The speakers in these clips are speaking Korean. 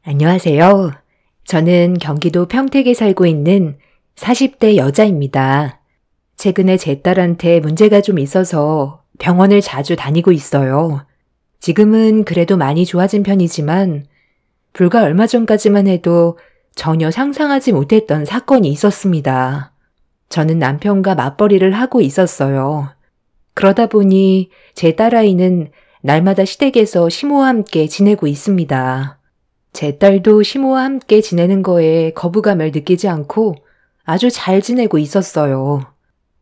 안녕하세요. 저는 경기도 평택에 살고 있는 40대 여자입니다. 최근에 제 딸한테 문제가 좀 있어서 병원을 자주 다니고 있어요. 지금은 그래도 많이 좋아진 편이지만 불과 얼마 전까지만 해도 전혀 상상하지 못했던 사건이 있었습니다. 저는 남편과 맞벌이를 하고 있었어요. 그러다 보니 제 딸아이는 날마다 시댁에서 시모와 함께 지내고 있습니다. 제 딸도 시모와 함께 지내는 거에 거부감을 느끼지 않고 아주 잘 지내고 있었어요.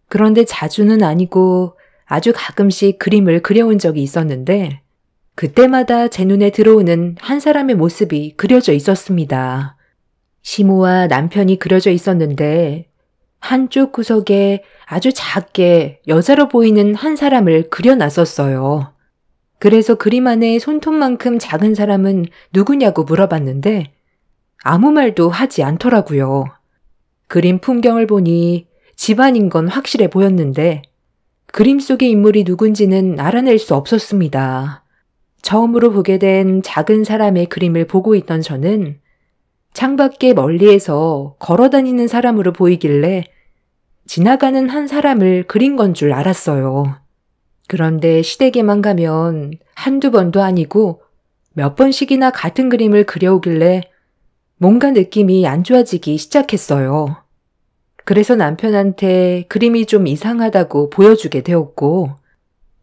그런데 자주는 아니고 아주 가끔씩 그림을 그려온 적이 있었는데 그때마다 제 눈에 들어오는 한 사람의 모습이 그려져 있었습니다. 시모와 남편이 그려져 있었는데 한쪽 구석에 아주 작게 여자로 보이는 한 사람을 그려놨었어요. 그래서 그림 안에 손톱만큼 작은 사람은 누구냐고 물어봤는데 아무 말도 하지 않더라고요. 그림 풍경을 보니 집안인 건 확실해 보였는데 그림 속의 인물이 누군지는 알아낼 수 없었습니다. 처음으로 보게 된 작은 사람의 그림을 보고 있던 저는 창밖에 멀리에서 걸어다니는 사람으로 보이길래 지나가는 한 사람을 그린 건 줄 알았어요. 그런데 시댁에만 가면 한두 번도 아니고 몇 번씩이나 같은 그림을 그려오길래 뭔가 느낌이 안 좋아지기 시작했어요. 그래서 남편한테 그림이 좀 이상하다고 보여주게 되었고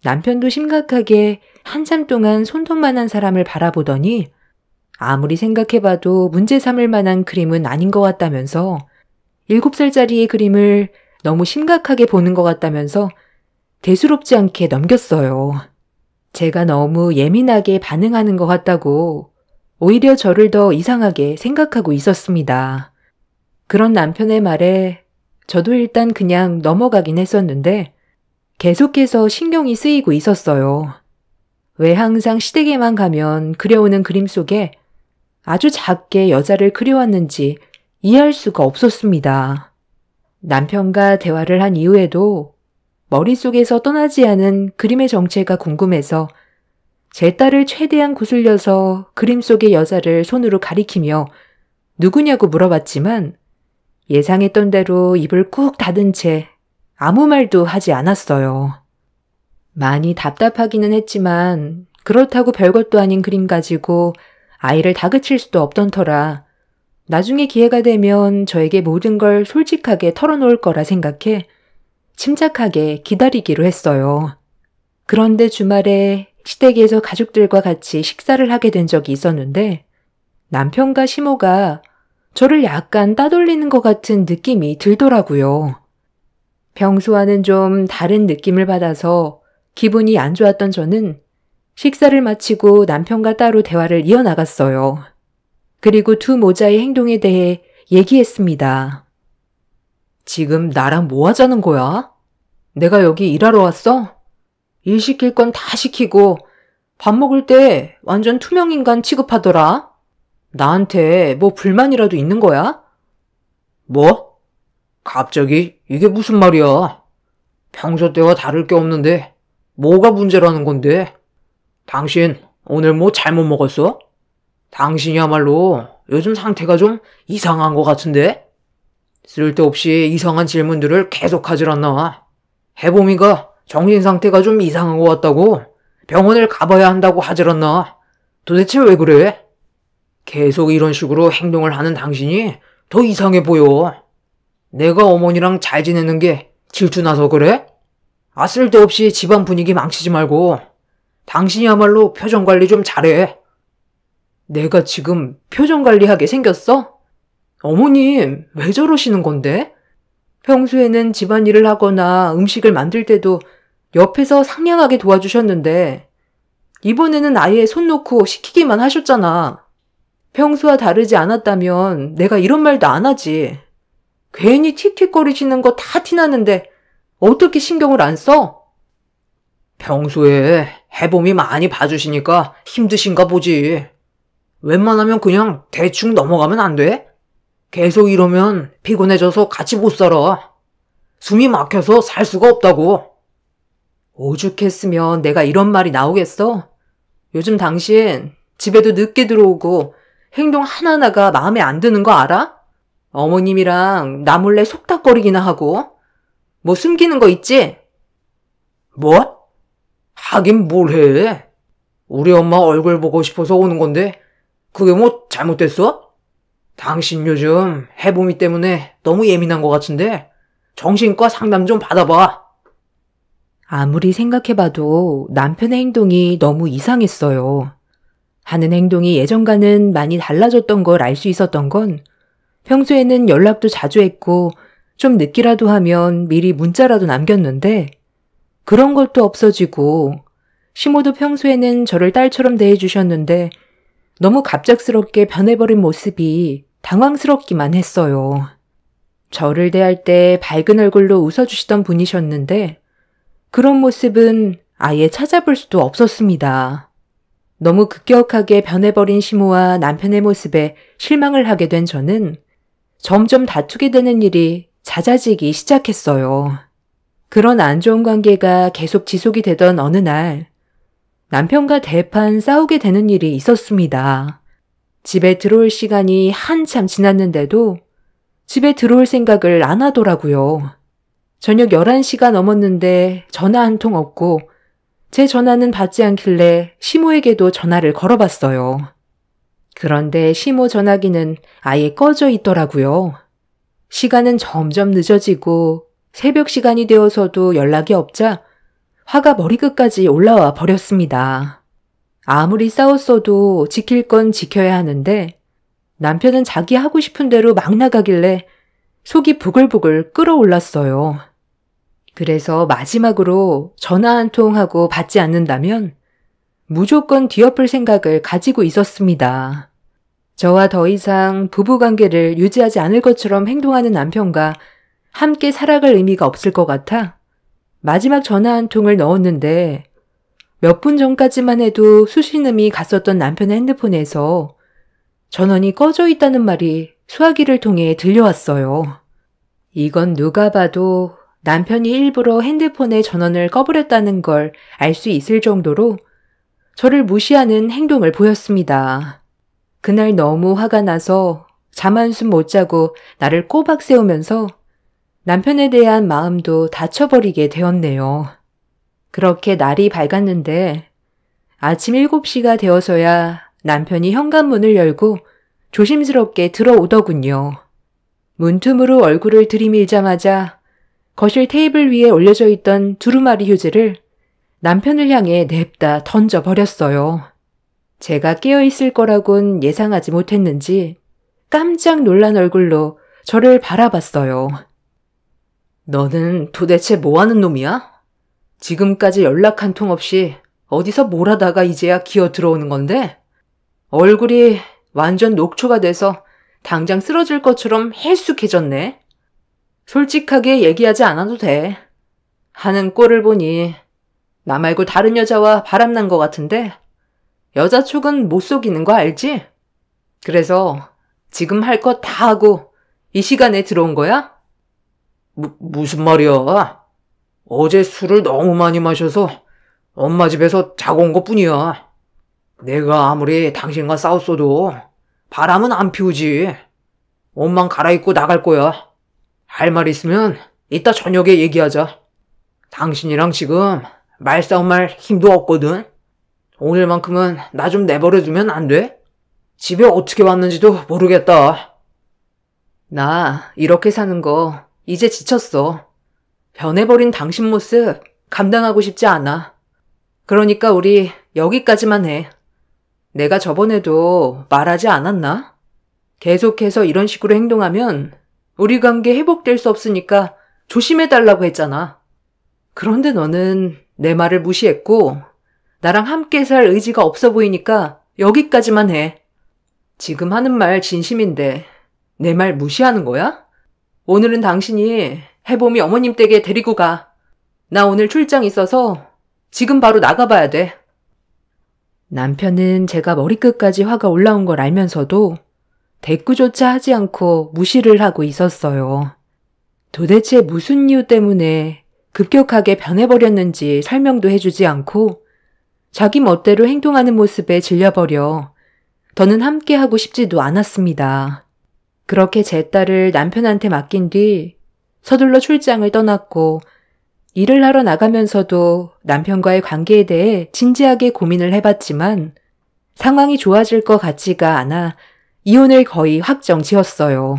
남편도 심각하게 한참 동안 손톱만한 사람을 바라보더니 아무리 생각해봐도 문제 삼을 만한 그림은 아닌 것 같다면서 7살짜리의 그림을 너무 심각하게 보는 것 같다면서 대수롭지 않게 넘겼어요. 제가 너무 예민하게 반응하는 것 같다고 오히려 저를 더 이상하게 생각하고 있었습니다. 그런 남편의 말에 저도 일단 그냥 넘어가긴 했었는데 계속해서 신경이 쓰이고 있었어요. 왜 항상 시댁에만 가면 그려오는 그림 속에 아주 작게 여자를 그려왔는지 이해할 수가 없었습니다. 남편과 대화를 한 이후에도 머릿속에서 떠나지 않은 그림의 정체가 궁금해서 제 딸을 최대한 구슬려서 그림 속의 여자를 손으로 가리키며 누구냐고 물어봤지만 예상했던 대로 입을 꾹 닫은 채 아무 말도 하지 않았어요. 많이 답답하기는 했지만 그렇다고 별것도 아닌 그림 가지고 아이를 다그칠 수도 없던 터라 나중에 기회가 되면 저에게 모든 걸 솔직하게 털어놓을 거라 생각해 침착하게 기다리기로 했어요. 그런데 주말에 시댁에서 가족들과 같이 식사를 하게 된 적이 있었는데 남편과 시모가 저를 약간 따돌리는 것 같은 느낌이 들더라고요. 평소와는 좀 다른 느낌을 받아서 기분이 안 좋았던 저는 식사를 마치고 남편과 따로 대화를 이어나갔어요. 그리고 두 모자의 행동에 대해 얘기했습니다. 지금 나랑 뭐 하자는 거야? 내가 여기 일하러 왔어? 일 시킬 건 다 시키고 밥 먹을 때 완전 투명인간 취급하더라. 나한테 뭐 불만이라도 있는 거야? 뭐? 갑자기 이게 무슨 말이야? 평소 때와 다를 게 없는데 뭐가 문제라는 건데? 당신 오늘 뭐 잘못 먹었어? 당신이야말로 요즘 상태가 좀 이상한 것 같은데? 쓸데없이 이상한 질문들을 계속하질 않나. 해봄이가 정신 상태가 좀 이상한 것 같다고 병원을 가봐야 한다고 하질 않나. 도대체 왜 그래? 계속 이런 식으로 행동을 하는 당신이 더 이상해 보여. 내가 어머니랑 잘 지내는 게 질투나서 그래? 쓸데없이 집안 분위기 망치지 말고 당신이야말로 표정 관리 좀 잘해. 내가 지금 표정 관리하게 생겼어? 어머님, 왜 저러시는 건데? 평소에는 집안일을 하거나 음식을 만들 때도 옆에서 상냥하게 도와주셨는데 이번에는 아예 손 놓고 시키기만 하셨잖아. 평소와 다르지 않았다면 내가 이런 말도 안 하지. 괜히 틱틱거리시는 거 다 티나는데 어떻게 신경을 안 써? 평소에 해봄이 많이 봐주시니까 힘드신가 보지. 웬만하면 그냥 대충 넘어가면 안 돼? 계속 이러면 피곤해져서 같이 못 살아. 숨이 막혀서 살 수가 없다고. 오죽했으면 내가 이런 말이 나오겠어? 요즘 당신 집에도 늦게 들어오고 행동 하나하나가 마음에 안 드는 거 알아? 어머님이랑 나 몰래 속닥거리기나 하고. 뭐 숨기는 거 있지? 뭐? 하긴 뭘 해. 우리 엄마 얼굴 보고 싶어서 오는 건데 그게 뭐 잘못됐어? 당신 요즘 해보미 때문에 너무 예민한 것 같은데 정신과 상담 좀 받아봐. 아무리 생각해봐도 남편의 행동이 너무 이상했어요. 하는 행동이 예전과는 많이 달라졌던 걸 알 수 있었던 건 평소에는 연락도 자주 했고 좀 늦기라도 하면 미리 문자라도 남겼는데 그런 것도 없어지고 시모도 평소에는 저를 딸처럼 대해주셨는데 너무 갑작스럽게 변해버린 모습이 당황스럽기만 했어요. 저를 대할 때 밝은 얼굴로 웃어주시던 분이셨는데 그런 모습은 아예 찾아볼 수도 없었습니다. 너무 급격하게 변해버린 시모와 남편의 모습에 실망을 하게 된 저는 점점 다투게 되는 일이 잦아지기 시작했어요. 그런 안 좋은 관계가 계속 지속이 되던 어느 날 남편과 대판 싸우게 되는 일이 있었습니다. 집에 들어올 시간이 한참 지났는데도 집에 들어올 생각을 안 하더라고요. 저녁 11시가 넘었는데 전화 한 통 없고 제 전화는 받지 않길래 시모에게도 전화를 걸어봤어요. 그런데 시모 전화기는 아예 꺼져 있더라고요. 시간은 점점 늦어지고 새벽 시간이 되어서도 연락이 없자 화가 머리끝까지 올라와 버렸습니다. 아무리 싸웠어도 지킬 건 지켜야 하는데 남편은 자기 하고 싶은 대로 막 나가길래 속이 부글부글 끓어올랐어요. 그래서 마지막으로 전화 한 통 하고 받지 않는다면 무조건 뒤엎을 생각을 가지고 있었습니다. 저와 더 이상 부부관계를 유지하지 않을 것처럼 행동하는 남편과 함께 살아갈 의미가 없을 것 같아 마지막 전화 한 통을 넣었는데 몇 분 전까지만 해도 수신음이 갔었던 남편의 핸드폰에서 전원이 꺼져 있다는 말이 수화기를 통해 들려왔어요. 이건 누가 봐도 남편이 일부러 핸드폰의 전원을 꺼버렸다는 걸 알 수 있을 정도로 저를 무시하는 행동을 보였습니다. 그날 너무 화가 나서 잠 한숨 못 자고 나를 꼬박 세우면서 남편에 대한 마음도 닫혀버리게 되었네요. 그렇게 날이 밝았는데 아침 7시가 되어서야 남편이 현관문을 열고 조심스럽게 들어오더군요. 문틈으로 얼굴을 들이밀자마자 거실 테이블 위에 올려져 있던 두루마리 휴지를 남편을 향해 냅다 던져버렸어요. 제가 깨어있을 거라곤 예상하지 못했는지 깜짝 놀란 얼굴로 저를 바라봤어요. 너는 도대체 뭐 하는 놈이야? 지금까지 연락 한 통 없이 어디서 뭘 하다가 이제야 기어 들어오는 건데? 얼굴이 완전 녹초가 돼서 당장 쓰러질 것처럼 헬쑥해졌네. 솔직하게 얘기하지 않아도 돼. 하는 꼴을 보니 나 말고 다른 여자와 바람난 것 같은데 여자 촉은 못 속이는 거 알지? 그래서 지금 할 거 다 하고 이 시간에 들어온 거야? 무슨 말이야? 어제 술을 너무 많이 마셔서 엄마 집에서 자고 온 것뿐이야. 내가 아무리 당신과 싸웠어도 바람은 안 피우지. 옷만 갈아입고 나갈 거야. 할 말 있으면 이따 저녁에 얘기하자. 당신이랑 지금 말싸움할 힘도 없거든. 오늘만큼은 나 좀 내버려두면 안 돼? 집에 어떻게 왔는지도 모르겠다. 나 이렇게 사는 거 이제 지쳤어. 변해버린 당신 모습 감당하고 싶지 않아. 그러니까 우리 여기까지만 해. 내가 저번에도 말하지 않았나? 계속해서 이런 식으로 행동하면 우리 관계 회복될 수 없으니까 조심해달라고 했잖아. 그런데 너는 내 말을 무시했고 나랑 함께 살 의지가 없어 보이니까 여기까지만 해. 지금 하는 말 진심인데 내 말 무시하는 거야? 오늘은 당신이 해봄이 어머님 댁에 데리고 가. 나 오늘 출장 있어서 지금 바로 나가봐야 돼. 남편은 제가 머리끝까지 화가 올라온 걸 알면서도 대꾸조차 하지 않고 무시를 하고 있었어요. 도대체 무슨 이유 때문에 급격하게 변해버렸는지 설명도 해주지 않고 자기 멋대로 행동하는 모습에 질려버려 더는 함께하고 싶지도 않았습니다. 그렇게 제 딸을 남편한테 맡긴 뒤 서둘러 출장을 떠났고 일을 하러 나가면서도 남편과의 관계에 대해 진지하게 고민을 해봤지만 상황이 좋아질 것 같지가 않아 이혼을 거의 확정 지었어요.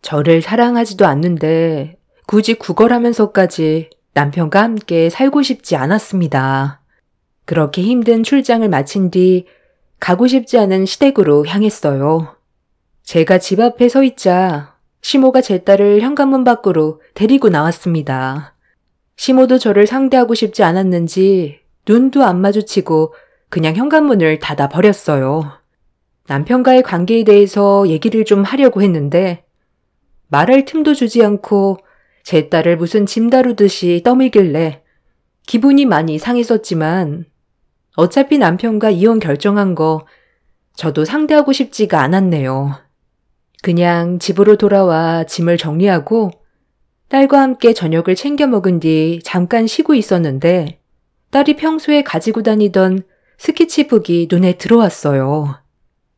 저를 사랑하지도 않는데 굳이 구걸하면서까지 남편과 함께 살고 싶지 않았습니다. 그렇게 힘든 출장을 마친 뒤 가고 싶지 않은 시댁으로 향했어요. 제가 집 앞에 서 있자 시모가 제 딸을 현관문 밖으로 데리고 나왔습니다. 시모도 저를 상대하고 싶지 않았는지 눈도 안 마주치고 그냥 현관문을 닫아버렸어요. 남편과의 관계에 대해서 얘기를 좀 하려고 했는데 말할 틈도 주지 않고 제 딸을 무슨 짐 다루듯이 떠밀길래 기분이 많이 상했었지만 어차피 남편과 이혼 결정한 거 저도 상대하고 싶지가 않았네요. 그냥 집으로 돌아와 짐을 정리하고 딸과 함께 저녁을 챙겨 먹은 뒤 잠깐 쉬고 있었는데 딸이 평소에 가지고 다니던 스케치북이 눈에 들어왔어요.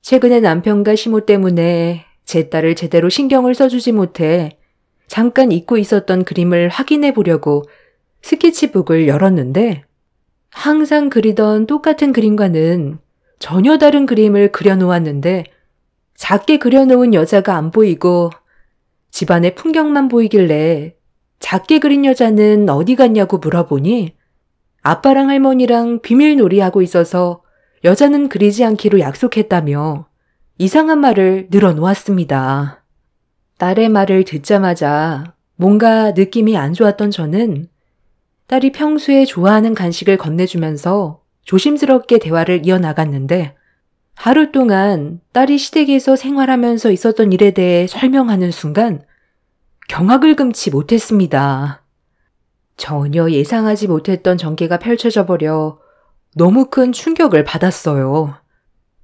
최근에 남편과 시모 때문에 제 딸을 제대로 신경을 써주지 못해 잠깐 잊고 있었던 그림을 확인해 보려고 스케치북을 열었는데 항상 그리던 똑같은 그림과는 전혀 다른 그림을 그려놓았는데 작게 그려놓은 여자가 안 보이고 집안의 풍경만 보이길래 작게 그린 여자는 어디 갔냐고 물어보니 아빠랑 할머니랑 비밀놀이하고 있어서 여자는 그리지 않기로 약속했다며 이상한 말을 늘어놓았습니다. 딸의 말을 듣자마자 뭔가 느낌이 안 좋았던 저는 딸이 평소에 좋아하는 간식을 건네주면서 조심스럽게 대화를 이어나갔는데 하루 동안 딸이 시댁에서 생활하면서 있었던 일에 대해 설명하는 순간 경악을 금치 못했습니다. 전혀 예상하지 못했던 전개가 펼쳐져 버려 너무 큰 충격을 받았어요.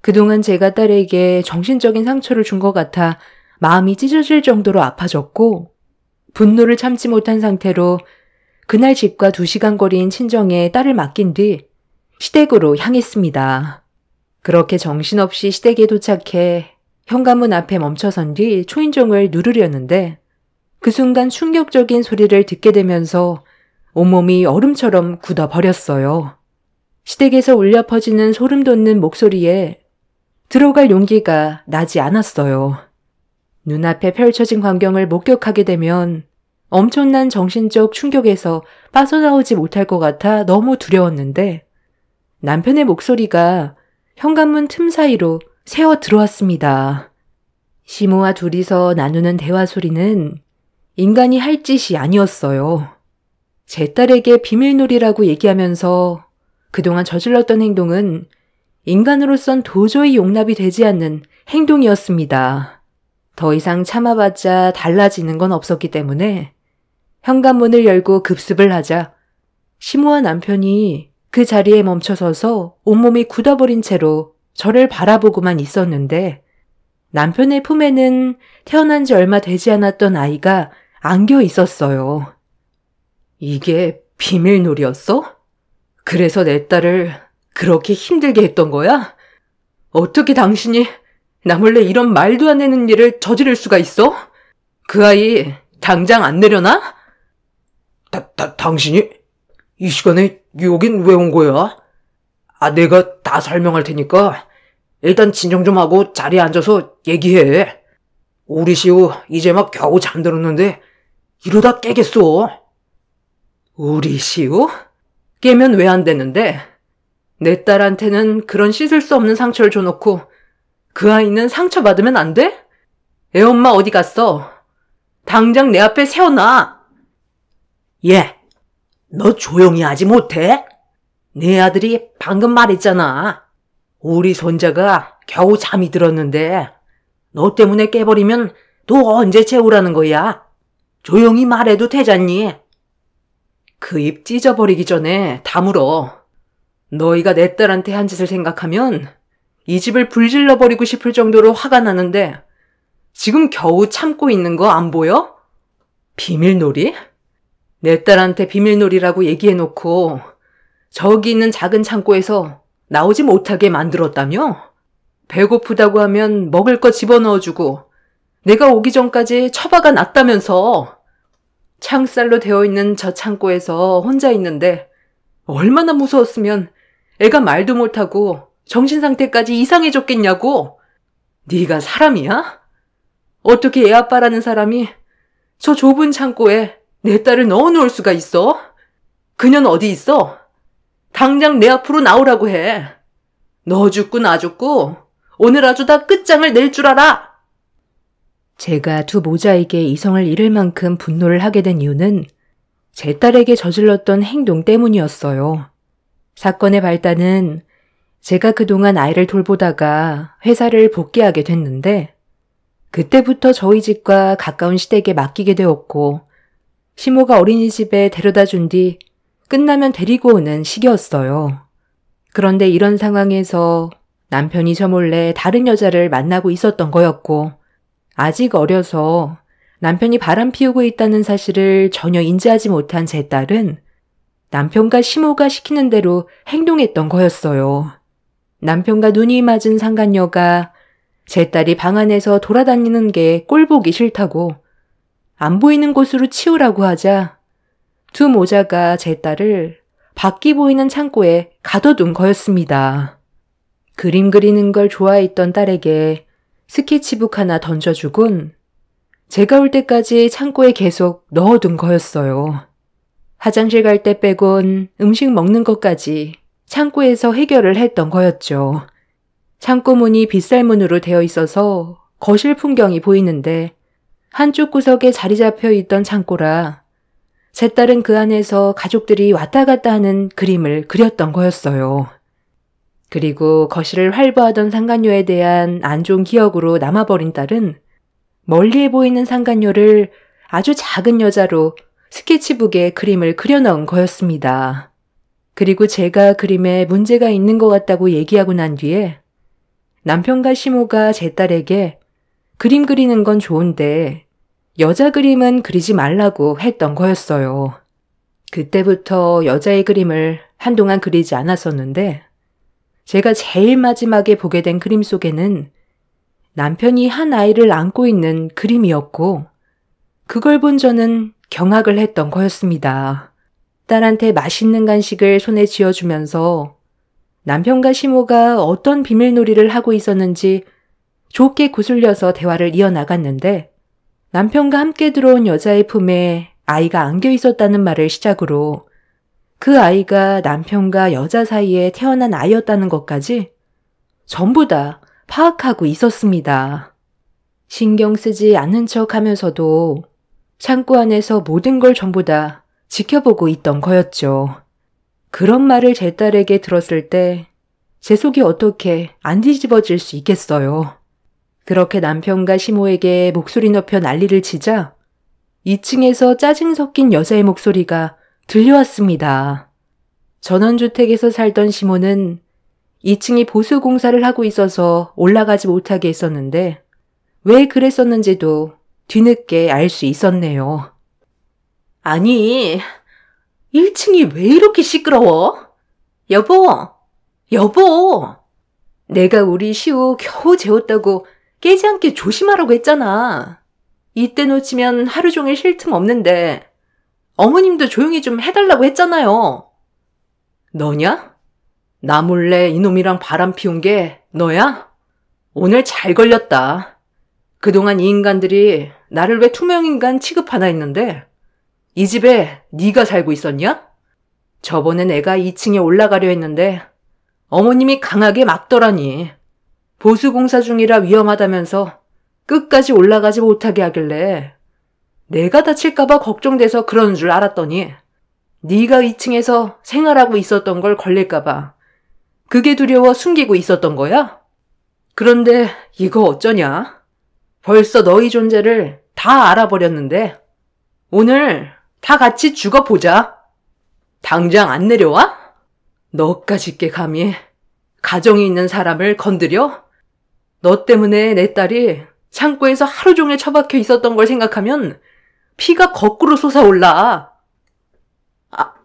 그동안 제가 딸에게 정신적인 상처를 준 것 같아 마음이 찢어질 정도로 아파졌고 분노를 참지 못한 상태로 그날 집과 2시간 거리인 친정에 딸을 맡긴 뒤 시댁으로 향했습니다. 그렇게 정신없이 시댁에 도착해 현관문 앞에 멈춰선 뒤 초인종을 누르려는데 그 순간 충격적인 소리를 듣게 되면서 온몸이 얼음처럼 굳어버렸어요. 시댁에서 울려 퍼지는 소름 돋는 목소리에 들어갈 용기가 나지 않았어요. 눈앞에 펼쳐진 광경을 목격하게 되면 엄청난 정신적 충격에서 빠져나오지 못할 것 같아 너무 두려웠는데 남편의 목소리가 현관문 틈 사이로 새어 들어왔습니다. 시모와 둘이서 나누는 대화 소리는 인간이 할 짓이 아니었어요. 제 딸에게 비밀놀이라고 얘기하면서 그동안 저질렀던 행동은 인간으로선 도저히 용납이 되지 않는 행동이었습니다. 더 이상 참아봤자 달라지는 건 없었기 때문에 현관문을 열고 급습을 하자 시모와 남편이 그 자리에 멈춰서서 온몸이 굳어버린 채로 저를 바라보고만 있었는데 남편의 품에는 태어난 지 얼마 되지 않았던 아이가 안겨 있었어요. 이게 비밀놀이였어? 그래서 내 딸을 그렇게 힘들게 했던 거야? 어떻게 당신이 나 몰래 이런 말도 안 되는 일을 저지를 수가 있어? 그 아이 당장 안 내려놔? 당신이 이 시간에 여긴 왜 온 거야? 내가 다 설명할 테니까 일단 진정 좀 하고 자리에 앉아서 얘기해. 우리 시우 이제 막 겨우 잠들었는데 이러다 깨겠어. 우리 시우? 깨면 왜 안 되는데? 내 딸한테는 그런 씻을 수 없는 상처를 줘놓고 그 아이는 상처받으면 안 돼? 애 엄마 어디 갔어? 당장 내 앞에 세워놔. 얘, 너 조용히 하지 못해? 내 아들이 방금 말했잖아. 우리 손자가 겨우 잠이 들었는데 너 때문에 깨버리면 또 언제 재우라는 거야? 조용히 말해도 되잖니? 그 입 찢어버리기 전에 다물어. 너희가 내 딸한테 한 짓을 생각하면 이 집을 불질러버리고 싶을 정도로 화가 나는데 지금 겨우 참고 있는 거 안 보여? 비밀놀이? 내 딸한테 비밀놀이라고 얘기해놓고 저기 있는 작은 창고에서 나오지 못하게 만들었다며? 배고프다고 하면 먹을 거 집어넣어주고 내가 오기 전까지 처박아 놨다면서. 창살로 되어 있는 저 창고에서 혼자 있는데 얼마나 무서웠으면 애가 말도 못하고 정신 상태까지 이상해졌겠냐고. 네가 사람이야? 어떻게 애 아빠라는 사람이 저 좁은 창고에 내 딸을 넣어놓을 수가 있어? 그녀는 어디 있어? 당장 내 앞으로 나오라고 해. 너 죽고 나 죽고 오늘 아주 다 끝장을 낼 줄 알아. 제가 두 모자에게 이성을 잃을 만큼 분노를 하게 된 이유는 제 딸에게 저질렀던 행동 때문이었어요. 사건의 발단은 제가 그동안 아이를 돌보다가 회사를 복귀하게 됐는데 그때부터 저희 집과 가까운 시댁에 맡기게 되었고 시모가 어린이집에 데려다 준 뒤 끝나면 데리고 오는 시기였어요. 그런데 이런 상황에서 남편이 저 몰래 다른 여자를 만나고 있었던 거였고 아직 어려서 남편이 바람 피우고 있다는 사실을 전혀 인지하지 못한 제 딸은 남편과 시모가 시키는 대로 행동했던 거였어요. 남편과 눈이 맞은 상간녀가 제 딸이 방 안에서 돌아다니는 게 꼴보기 싫다고 안 보이는 곳으로 치우라고 하자 두 모자가 제 딸을 밖이 보이는 창고에 가둬둔 거였습니다. 그림 그리는 걸 좋아했던 딸에게 스케치북 하나 던져주곤 제가 올 때까지 창고에 계속 넣어둔 거였어요. 화장실 갈 때 빼곤 음식 먹는 것까지 창고에서 해결을 했던 거였죠. 창고 문이 빗살문으로 되어 있어서 거실 풍경이 보이는데 한쪽 구석에 자리 잡혀 있던 창고라 제 딸은 그 안에서 가족들이 왔다 갔다 하는 그림을 그렸던 거였어요. 그리고 거실을 활보하던 상간녀에 대한 안 좋은 기억으로 남아버린 딸은 멀리에 보이는 상간녀를 아주 작은 여자로 스케치북에 그림을 그려넣은 거였습니다. 그리고 제가 그림에 문제가 있는 것 같다고 얘기하고 난 뒤에 남편과 시모가 제 딸에게 그림 그리는 건 좋은데 여자 그림은 그리지 말라고 했던 거였어요. 그때부터 여자의 그림을 한동안 그리지 않았었는데 제가 제일 마지막에 보게 된 그림 속에는 남편이 한 아이를 안고 있는 그림이었고 그걸 본 저는 경악을 했던 거였습니다. 딸한테 맛있는 간식을 손에 쥐어주면서 남편과 시모가 어떤 비밀놀이를 하고 있었는지 좋게 구슬려서 대화를 이어나갔는데 남편과 함께 들어온 여자의 품에 아이가 안겨 있었다는 말을 시작으로 그 아이가 남편과 여자 사이에 태어난 아이였다는 것까지 전부 다 파악하고 있었습니다. 신경 쓰지 않는 척 하면서도 창고 안에서 모든 걸 전부 다 지켜보고 있던 거였죠. 그런 말을 제 딸에게 들었을 때 제 속이 어떻게 안 뒤집어질 수 있겠어요. 그렇게 남편과 시모에게 목소리 높여 난리를 치자 2층에서 짜증 섞인 여자의 목소리가 들려왔습니다. 전원주택에서 살던 시모는 2층이 보수 공사를 하고 있어서 올라가지 못하게 했었는데 왜 그랬었는지도 뒤늦게 알 수 있었네요. 아니, 1층이 왜 이렇게 시끄러워? 여보! 여보! 내가 우리 시우 겨우 재웠다고 깨지 않게 조심하라고 했잖아. 이때 놓치면 하루 종일 쉴 틈 없는데 어머님도 조용히 좀 해달라고 했잖아요. 너냐? 나 몰래 이놈이랑 바람 피운 게 너야? 오늘 잘 걸렸다. 그동안 이 인간들이 나를 왜 투명인간 취급하나 했는데 이 집에 네가 살고 있었냐? 저번에 내가 2층에 올라가려 했는데 어머님이 강하게 막더라니. 보수공사 중이라 위험하다면서 끝까지 올라가지 못하게 하길래 내가 다칠까봐 걱정돼서 그러는 줄 알았더니 네가 2층에서 생활하고 있었던 걸 걸릴까봐 그게 두려워 숨기고 있었던 거야? 그런데 이거 어쩌냐? 벌써 너희 존재를 다 알아버렸는데 오늘 다 같이 죽어보자. 당장 안 내려와? 너까짓 게 감히 가정이 있는 사람을 건드려? 너 때문에 내 딸이 창고에서 하루 종일 처박혀 있었던 걸 생각하면 피가 거꾸로 솟아올라.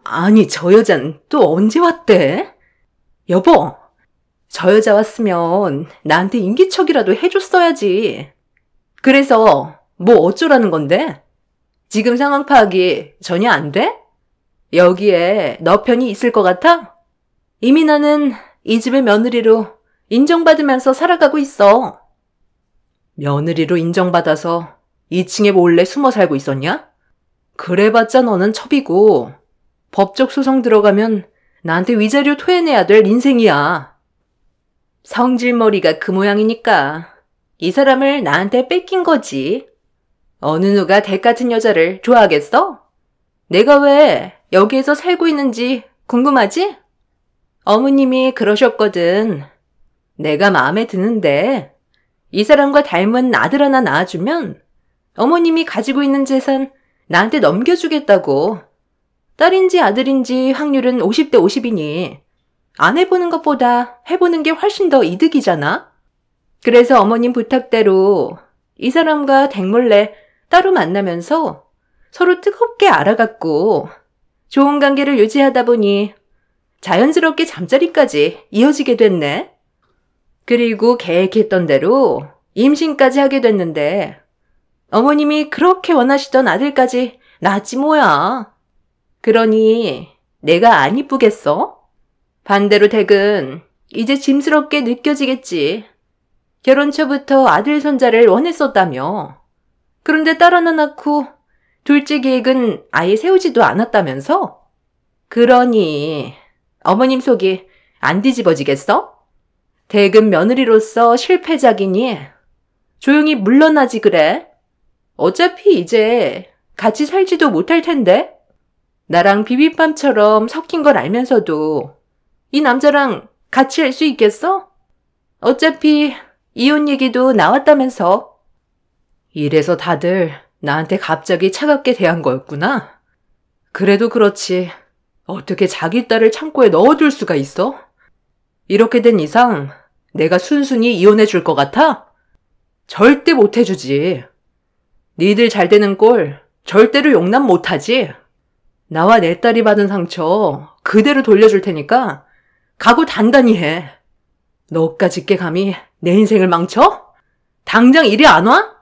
아니 저 여잔 또 언제 왔대? 여보, 저 여자 왔으면 나한테 인기척이라도 해줬어야지. 그래서 뭐 어쩌라는 건데? 지금 상황 파악이 전혀 안 돼? 여기에 너 편이 있을 것 같아? 이미 나는 이 집의 며느리로 인정받으면서 살아가고 있어. 며느리로 인정받아서 2층에 몰래 숨어 살고 있었냐? 그래봤자 너는 첩이고 법적 소송 들어가면 나한테 위자료 토해내야 될 인생이야. 성질머리가 그 모양이니까 이 사람을 나한테 뺏긴 거지. 어느 누가 댁 같은 여자를 좋아하겠어? 내가 왜 여기에서 살고 있는지 궁금하지? 어머님이 그러셨거든. 내가 마음에 드는데 이 사람과 닮은 아들 하나 낳아주면 어머님이 가지고 있는 재산 나한테 넘겨주겠다고. 딸인지 아들인지 확률은 50대 50이니 안 해보는 것보다 해보는 게 훨씬 더 이득이잖아. 그래서 어머님 부탁대로 이 사람과 댁몰래 따로 만나면서 서로 뜨겁게 알아갔고 좋은 관계를 유지하다 보니 자연스럽게 잠자리까지 이어지게 됐네. 그리고 계획했던 대로 임신까지 하게 됐는데 어머님이 그렇게 원하시던 아들까지 낳았지 뭐야. 그러니 내가 안 이쁘겠어? 반대로 댁은 이제 짐스럽게 느껴지겠지. 결혼 초부터 아들 손자를 원했었다며. 그런데 딸 하나 낳고 둘째 계획은 아예 세우지도 않았다면서? 그러니 어머님 속이 안 뒤집어지겠어? 댁은 며느리로서 실패작이니 조용히 물러나지 그래. 어차피 이제 같이 살지도 못할 텐데. 나랑 비빔밥처럼 섞인 걸 알면서도 이 남자랑 같이 할 수 있겠어? 어차피 이혼 얘기도 나왔다면서. 이래서 다들 나한테 갑자기 차갑게 대한 거였구나. 그래도 그렇지. 어떻게 자기 딸을 창고에 넣어둘 수가 있어? 이렇게 된 이상 내가 순순히 이혼해 줄 것 같아? 절대 못 해주지. 니들 잘 되는 꼴 절대로 용납 못하지. 나와 내 딸이 받은 상처 그대로 돌려줄 테니까 각오 단단히 해. 너까짓 게 감히 내 인생을 망쳐? 당장 이리 안 와?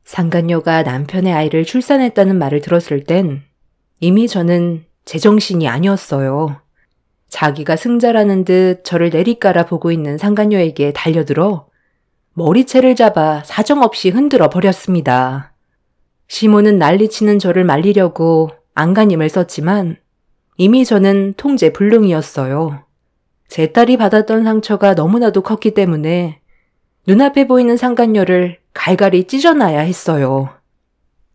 상간녀가 남편의 아이를 출산했다는 말을 들었을 땐 이미 저는 제정신이 아니었어요. 자기가 승자라는 듯 저를 내리깔아 보고 있는 상간녀에게 달려들어 머리채를 잡아 사정없이 흔들어 버렸습니다. 시모는 난리치는 저를 말리려고 안간힘을 썼지만 이미 저는 통제불능이었어요. 제 딸이 받았던 상처가 너무나도 컸기 때문에 눈앞에 보이는 상간녀를 갈갈이 찢어놔야 했어요.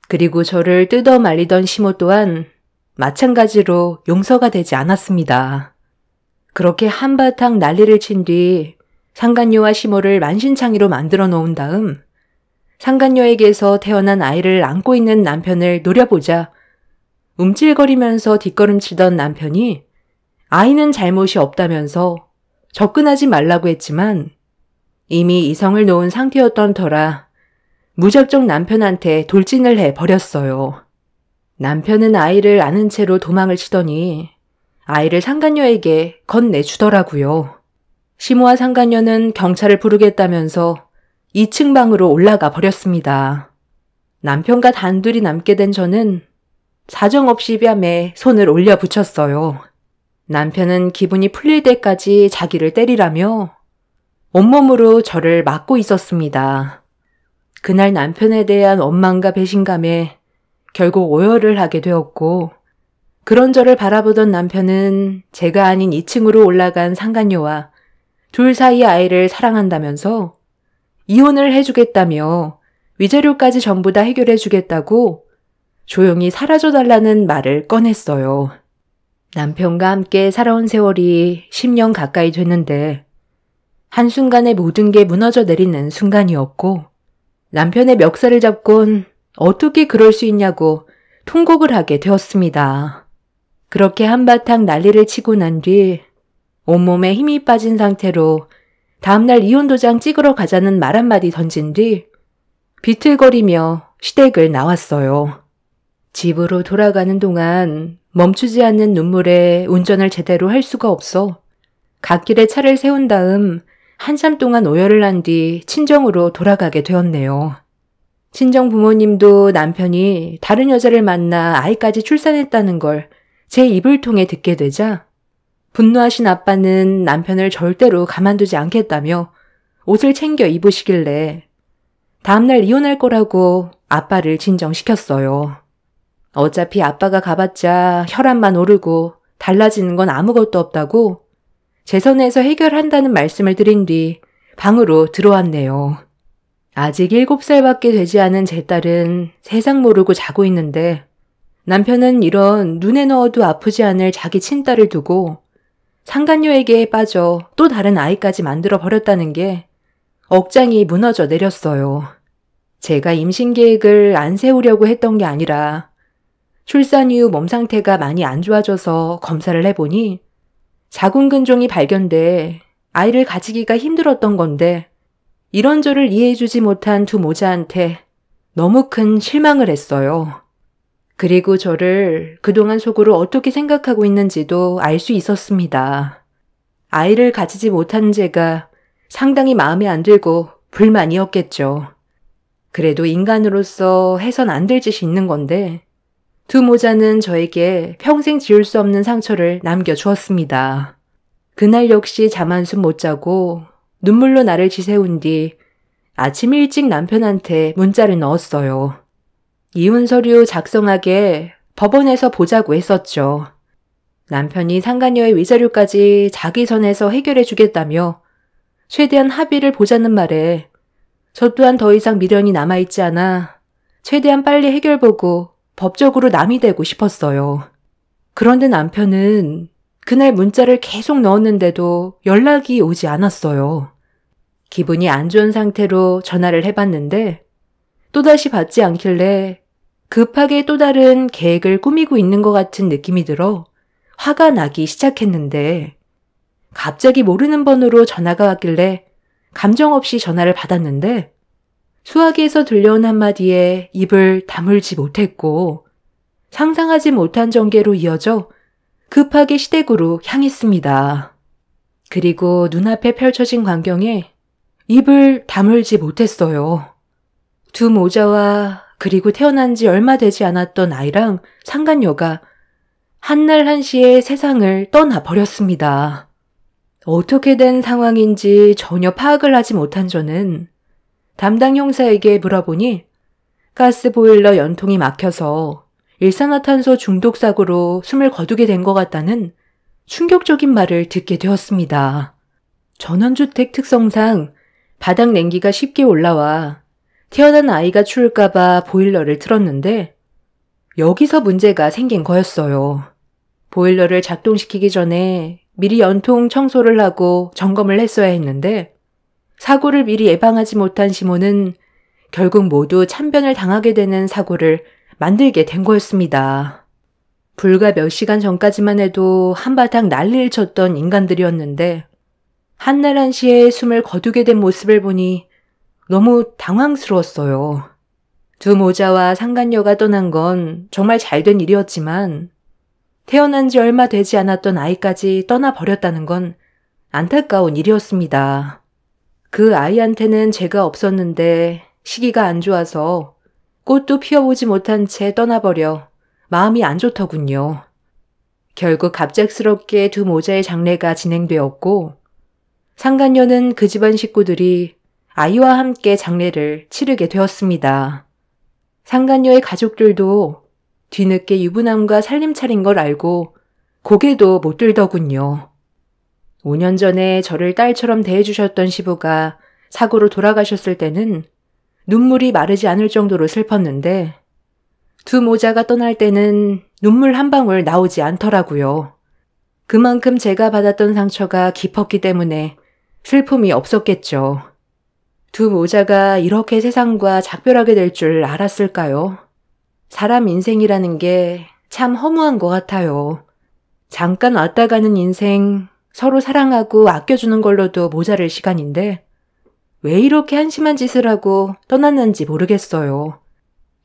그리고 저를 뜯어 말리던 시모 또한 마찬가지로 용서가 되지 않았습니다. 그렇게 한바탕 난리를 친 뒤 상간녀와 시모를 만신창이로 만들어 놓은 다음 상간녀에게서 태어난 아이를 안고 있는 남편을 노려보자 움찔거리면서 뒷걸음치던 남편이 아이는 잘못이 없다면서 접근하지 말라고 했지만 이미 이성을 놓은 상태였던 터라 무작정 남편한테 돌진을 해버렸어요. 남편은 아이를 안은 채로 도망을 치더니 아이를 상간녀에게 건네주더라고요. 시모와 상간녀는 경찰을 부르겠다면서 2층 방으로 올라가 버렸습니다. 남편과 단둘이 남게 된 저는 사정없이 뺨에 손을 올려 붙였어요. 남편은 기분이 풀릴 때까지 자기를 때리라며 온몸으로 저를 막고 있었습니다. 그날 남편에 대한 원망과 배신감에 결국 오열을 하게 되었고 그런 저를 바라보던 남편은 제가 아닌 2층으로 올라간 상간녀와 둘 사이 아이를 사랑한다면서 이혼을 해주겠다며 위자료까지 전부 다 해결해주겠다고 조용히 사라져달라는 말을 꺼냈어요. 남편과 함께 살아온 세월이 10년 가까이 됐는데 한순간에 모든 게 무너져 내리는 순간이었고 남편의 멱살을 잡곤 어떻게 그럴 수 있냐고 통곡을 하게 되었습니다. 그렇게 한바탕 난리를 치고 난 뒤 온몸에 힘이 빠진 상태로 다음날 이혼 도장 찍으러 가자는 말 한마디 던진 뒤 비틀거리며 시댁을 나왔어요. 집으로 돌아가는 동안 멈추지 않는 눈물에 운전을 제대로 할 수가 없어 갓길에 차를 세운 다음 한참 동안 오열을 한 뒤 친정으로 돌아가게 되었네요. 친정 부모님도 남편이 다른 여자를 만나 아이까지 출산했다는 걸 제 입을 통해 듣게 되자 분노하신 아빠는 남편을 절대로 가만두지 않겠다며 옷을 챙겨 입으시길래 다음날 이혼할 거라고 아빠를 진정시켰어요. 어차피 아빠가 가봤자 혈압만 오르고 달라지는 건 아무것도 없다고 제 선에서 해결한다는 말씀을 드린 뒤 방으로 들어왔네요. 아직 7살밖에 되지 않은 제 딸은 세상 모르고 자고 있는데 남편은 이런 눈에 넣어도 아프지 않을 자기 친딸을 두고 상간녀에게 빠져 또 다른 아이까지 만들어 버렸다는 게 억장이 무너져 내렸어요. 제가 임신 계획을 안 세우려고 했던 게 아니라 출산 이후 몸 상태가 많이 안 좋아져서 검사를 해보니 자궁근종이 발견돼 아이를 가지기가 힘들었던 건데 이런 저를 이해해주지 못한 두 모자한테 너무 큰 실망을 했어요. 그리고 저를 그동안 속으로 어떻게 생각하고 있는지도 알 수 있었습니다. 아이를 가지지 못한 제가 상당히 마음에 안 들고 불만이었겠죠. 그래도 인간으로서 해선 안 될 짓이 있는 건데 두 모자는 저에게 평생 지울 수 없는 상처를 남겨주었습니다. 그날 역시 잠 한숨 못 자고 눈물로 나를 지새운 뒤 아침 일찍 남편한테 문자를 넣었어요. 이혼 서류 작성하게 법원에서 보자고 했었죠. 남편이 상간녀의 위자료까지 자기 선에서 해결해 주겠다며 최대한 합의를 보자는 말에 저 또한 더 이상 미련이 남아있지 않아 최대한 빨리 해결 보고 법적으로 남이 되고 싶었어요. 그런데 남편은 그날 문자를 계속 넣었는데도 연락이 오지 않았어요. 기분이 안 좋은 상태로 전화를 해봤는데 또다시 받지 않길래 급하게 또 다른 계획을 꾸미고 있는 것 같은 느낌이 들어 화가 나기 시작했는데 갑자기 모르는 번호로 전화가 왔길래 감정 없이 전화를 받았는데 수화기에서 들려온 한마디에 입을 다물지 못했고 상상하지 못한 전개로 이어져 급하게 시댁으로 향했습니다. 그리고 눈앞에 펼쳐진 광경에 입을 다물지 못했어요. 두 모자와 그리고 태어난 지 얼마 되지 않았던 아이랑 상간녀가 한날 한시에 세상을 떠나버렸습니다. 어떻게 된 상황인지 전혀 파악을 하지 못한 저는 담당 형사에게 물어보니 가스보일러 연통이 막혀서 일산화탄소 중독 사고로 숨을 거두게 된 것 같다는 충격적인 말을 듣게 되었습니다. 전원주택 특성상 바닥 냉기가 쉽게 올라와 태어난 아이가 추울까봐 보일러를 틀었는데 여기서 문제가 생긴 거였어요. 보일러를 작동시키기 전에 미리 연통 청소를 하고 점검을 했어야 했는데 사고를 미리 예방하지 못한 시모는 결국 모두 참변을 당하게 되는 사고를 만들게 된 거였습니다. 불과 몇 시간 전까지만 해도 한바탕 난리를 쳤던 인간들이었는데 한날 한시에 숨을 거두게 된 모습을 보니 너무 당황스러웠어요. 두 모자와 상간녀가 떠난 건 정말 잘된 일이었지만 태어난 지 얼마 되지 않았던 아이까지 떠나버렸다는 건 안타까운 일이었습니다. 그 아이한테는 죄가 없었는데 시기가 안 좋아서 꽃도 피워보지 못한 채 떠나버려 마음이 안 좋더군요. 결국 갑작스럽게 두 모자의 장례가 진행되었고 상간녀는 그 집안 식구들이 아이와 함께 장례를 치르게 되었습니다. 상간녀의 가족들도 뒤늦게 유부남과 살림 차린 걸 알고 고개도 못 들더군요. 5년 전에 저를 딸처럼 대해주셨던 시부가 사고로 돌아가셨을 때는 눈물이 마르지 않을 정도로 슬펐는데 두 모자가 떠날 때는 눈물 한 방울 나오지 않더라고요. 그만큼 제가 받았던 상처가 깊었기 때문에 슬픔이 없었겠죠. 두 모자가 이렇게 세상과 작별하게 될 줄 알았을까요? 사람 인생이라는 게 참 허무한 것 같아요. 잠깐 왔다 가는 인생 서로 사랑하고 아껴주는 걸로도 모자랄 시간인데 왜 이렇게 한심한 짓을 하고 떠났는지 모르겠어요.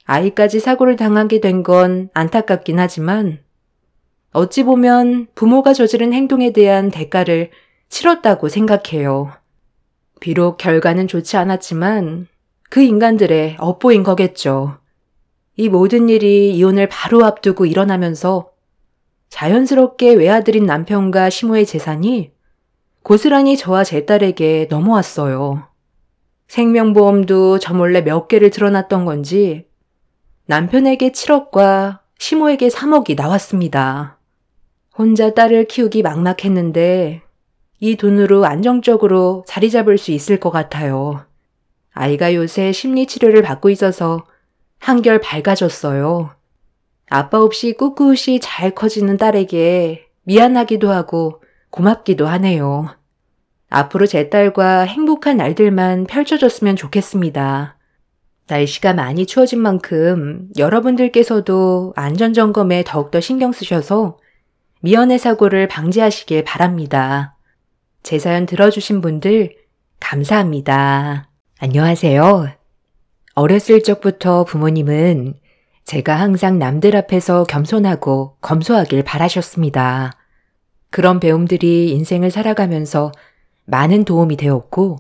아이까지 사고를 당하게 된 건 안타깝긴 하지만 어찌 보면 부모가 저지른 행동에 대한 대가를 치렀다고 생각해요. 비록 결과는 좋지 않았지만 그 인간들의 업보인 거겠죠. 이 모든 일이 이혼을 바로 앞두고 일어나면서 자연스럽게 외아들인 남편과 시모의 재산이 고스란히 저와 제 딸에게 넘어왔어요. 생명보험도 저 몰래 몇 개를 들어놨던 건지 남편에게 7억과 시모에게 3억이 나왔습니다. 혼자 딸을 키우기 막막했는데 이 돈으로 안정적으로 자리 잡을 수 있을 것 같아요. 아이가 요새 심리치료를 받고 있어서 한결 밝아졌어요. 아빠 없이 꿋꿋이 잘 커지는 딸에게 미안하기도 하고 고맙기도 하네요. 앞으로 제 딸과 행복한 날들만 펼쳐졌으면 좋겠습니다. 날씨가 많이 추워진 만큼 여러분들께서도 안전점검에 더욱더 신경 쓰셔서 미연의 사고를 방지하시길 바랍니다. 제 사연 들어주신 분들 감사합니다. 안녕하세요. 어렸을 적부터 부모님은 제가 항상 남들 앞에서 겸손하고 검소하길 바라셨습니다. 그런 배움들이 인생을 살아가면서 많은 도움이 되었고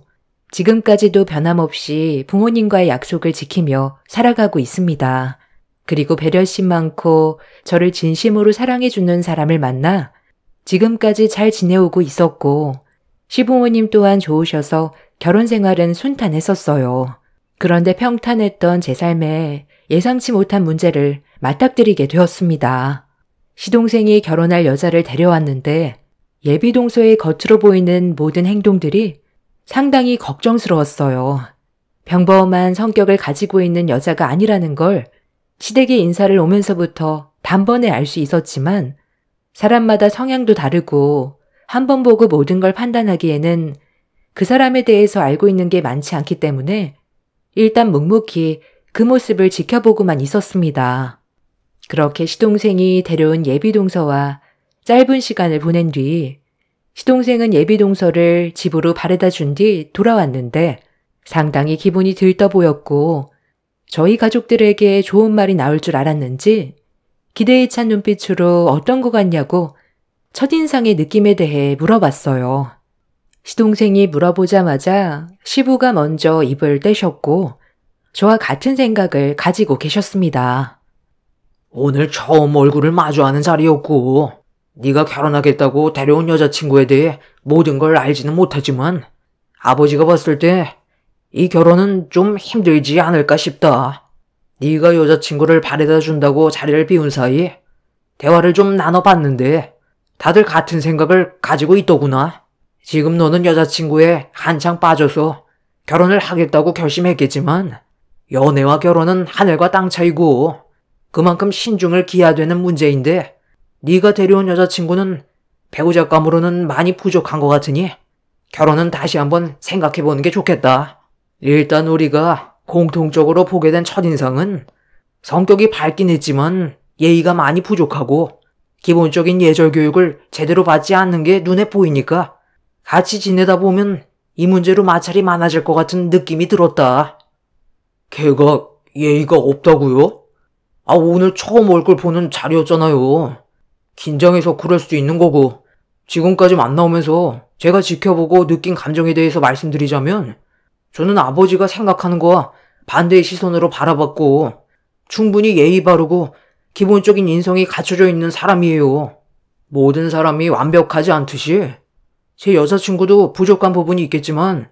지금까지도 변함없이 부모님과의 약속을 지키며 살아가고 있습니다. 그리고 배려심 많고 저를 진심으로 사랑해주는 사람을 만나 지금까지 잘 지내오고 있었고 시부모님 또한 좋으셔서 결혼 생활은 순탄했었어요. 그런데 평탄했던 제 삶에 예상치 못한 문제를 맞닥뜨리게 되었습니다. 시동생이 결혼할 여자를 데려왔는데 예비동서의 겉으로 보이는 모든 행동들이 상당히 걱정스러웠어요. 평범한 성격을 가지고 있는 여자가 아니라는 걸 시댁의 인사를 오면서부터 단번에 알 수 있었지만 사람마다 성향도 다르고 한 번 보고 모든 걸 판단하기에는 그 사람에 대해서 알고 있는 게 많지 않기 때문에 일단 묵묵히 그 모습을 지켜보고만 있었습니다. 그렇게 시동생이 데려온 예비동서와 짧은 시간을 보낸 뒤 시동생은 예비동서를 집으로 바래다 준 뒤 돌아왔는데 상당히 기분이 들떠 보였고 저희 가족들에게 좋은 말이 나올 줄 알았는지 기대에 찬 눈빛으로 어떤 것 같냐고 첫인상의 느낌에 대해 물어봤어요. 시동생이 물어보자마자 시부가 먼저 입을 떼셨고 저와 같은 생각을 가지고 계셨습니다. 오늘 처음 얼굴을 마주하는 자리였고 네가 결혼하겠다고 데려온 여자친구에 대해 모든 걸 알지는 못하지만 아버지가 봤을 때 이 결혼은 좀 힘들지 않을까 싶다. 네가 여자친구를 바래다 준다고 자리를 비운 사이 대화를 좀 나눠봤는데 다들 같은 생각을 가지고 있더구나. 지금 너는 여자친구에 한창 빠져서 결혼을 하겠다고 결심했겠지만 연애와 결혼은 하늘과 땅 차이고 그만큼 신중을 기해야 되는 문제인데 네가 데려온 여자친구는 배우자감으로는 많이 부족한 것 같으니 결혼은 다시 한번 생각해보는 게 좋겠다. 일단 우리가 공통적으로 보게 된 첫인상은 성격이 밝긴 했지만 예의가 많이 부족하고 기본적인 예절 교육을 제대로 받지 않는 게 눈에 보이니까 같이 지내다 보면 이 문제로 마찰이 많아질 것 같은 느낌이 들었다. 걔가 예의가 없다고요? 오늘 처음 얼굴 보는 자리였잖아요. 긴장해서 그럴 수도 있는 거고 지금까지 만나오면서 제가 지켜보고 느낀 감정에 대해서 말씀드리자면 저는 아버지가 생각하는 거와 반대의 시선으로 바라봤고 충분히 예의 바르고 기본적인 인성이 갖춰져 있는 사람이에요. 모든 사람이 완벽하지 않듯이 제 여자친구도 부족한 부분이 있겠지만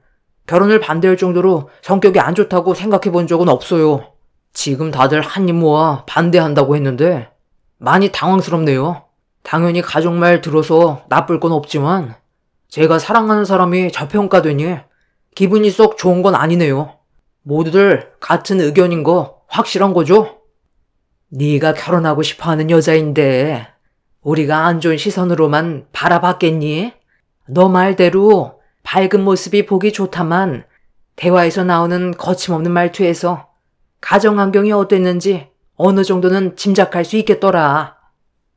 결혼을 반대할 정도로 성격이 안 좋다고 생각해 본 적은 없어요. 지금 다들 한입 모아 반대한다고 했는데 많이 당황스럽네요. 당연히 가족 말 들어서 나쁠 건 없지만 제가 사랑하는 사람이 저평가되니 기분이 썩 좋은 건 아니네요. 모두들 같은 의견인 거 확실한 거죠? 네가 결혼하고 싶어하는 여자인데 우리가 안 좋은 시선으로만 바라봤겠니? 너 말대로 밝은 모습이 보기 좋다만 대화에서 나오는 거침없는 말투에서 가정 환경이 어땠는지 어느 정도는 짐작할 수 있겠더라.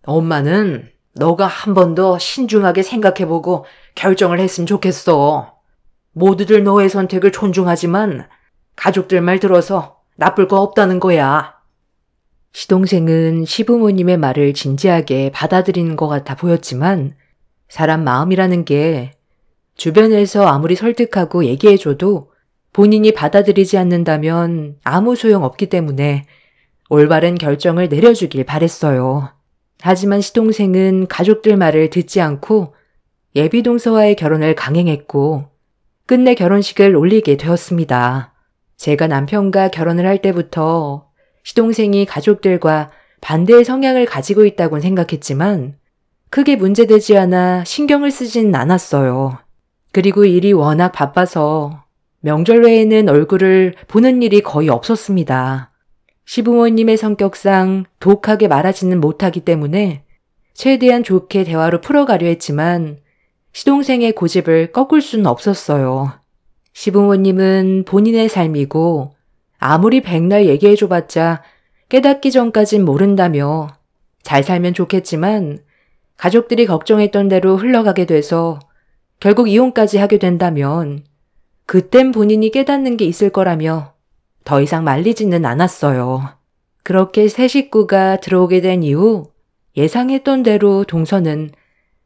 엄마는 너가 한 번 더 신중하게 생각해보고 결정을 했으면 좋겠어. 모두들 너의 선택을 존중하지만 가족들 말 들어서 나쁠 거 없다는 거야. 시동생은 시부모님의 말을 진지하게 받아들이는 것 같아 보였지만 사람 마음이라는 게 주변에서 아무리 설득하고 얘기해줘도 본인이 받아들이지 않는다면 아무 소용 없기 때문에 올바른 결정을 내려주길 바랬어요. 하지만 시동생은 가족들 말을 듣지 않고 예비동서와의 결혼을 강행했고 끝내 결혼식을 올리게 되었습니다. 제가 남편과 결혼을 할 때부터 시동생이 가족들과 반대의 성향을 가지고 있다곤 생각했지만 크게 문제되지 않아 신경을 쓰진 않았어요. 그리고 일이 워낙 바빠서 명절 외에는 얼굴을 보는 일이 거의 없었습니다. 시부모님의 성격상 독하게 말하지는 못하기 때문에 최대한 좋게 대화로 풀어가려 했지만 시동생의 고집을 꺾을 수는 없었어요. 시부모님은 본인의 삶이고 아무리 백날 얘기해줘봤자 깨닫기 전까진 모른다며 잘 살면 좋겠지만 가족들이 걱정했던 대로 흘러가게 돼서 결국 이혼까지 하게 된다면 그땐 본인이 깨닫는 게 있을 거라며 더 이상 말리지는 않았어요. 그렇게 새 식구가 들어오게 된 이후 예상했던 대로 동서는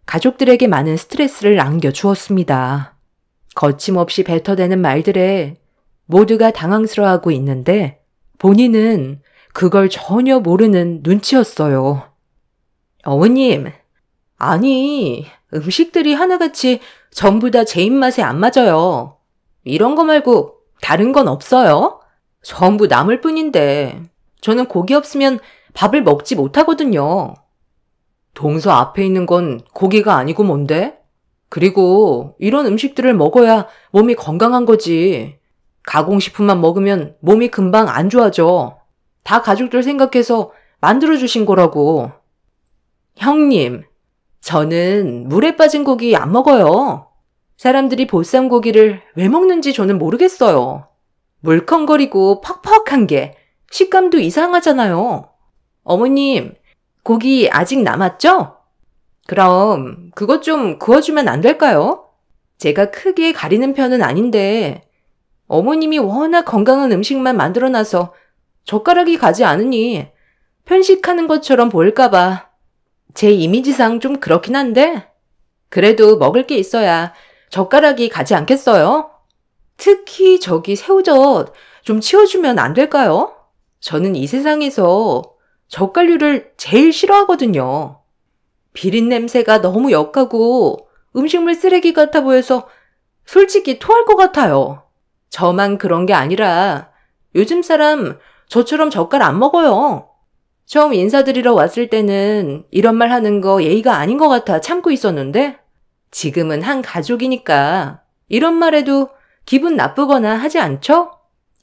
가족들에게 많은 스트레스를 안겨주었습니다. 거침없이 뱉어대는 말들에 모두가 당황스러워하고 있는데 본인은 그걸 전혀 모르는 눈치였어요. 어머님, 아니, 음식들이 하나같이 전부 다 제 입맛에 안 맞아요. 이런 거 말고 다른 건 없어요? 전부 남을 뿐인데 저는 고기 없으면 밥을 먹지 못하거든요. 동서 앞에 있는 건 고기가 아니고 뭔데? 그리고 이런 음식들을 먹어야 몸이 건강한 거지. 가공식품만 먹으면 몸이 금방 안 좋아져. 다 가족들 생각해서 만들어주신 거라고. 형님, 저는 물에 빠진 고기 안 먹어요. 사람들이 보쌈 고기를 왜 먹는지 저는 모르겠어요. 물컹거리고 퍽퍽한 게 식감도 이상하잖아요. 어머님, 고기 아직 남았죠? 그럼 그것 좀 구워주면 안 될까요? 제가 크게 가리는 편은 아닌데 어머님이 워낙 건강한 음식만 만들어놔서 젓가락이 가지 않으니 편식하는 것처럼 보일까봐 제 이미지상 좀 그렇긴 한데 그래도 먹을 게 있어야 젓가락이 가지 않겠어요? 특히 저기 새우젓 좀 치워주면 안 될까요? 저는 이 세상에서 젓갈류를 제일 싫어하거든요. 비린 냄새가 너무 역하고 음식물 쓰레기 같아 보여서 솔직히 토할 것 같아요. 저만 그런 게 아니라 요즘 사람 저처럼 젓갈 안 먹어요. 처음 인사드리러 왔을 때는 이런 말 하는 거 예의가 아닌 것 같아 참고 있었는데 지금은 한 가족이니까 이런 말에도 기분 나쁘거나 하지 않죠?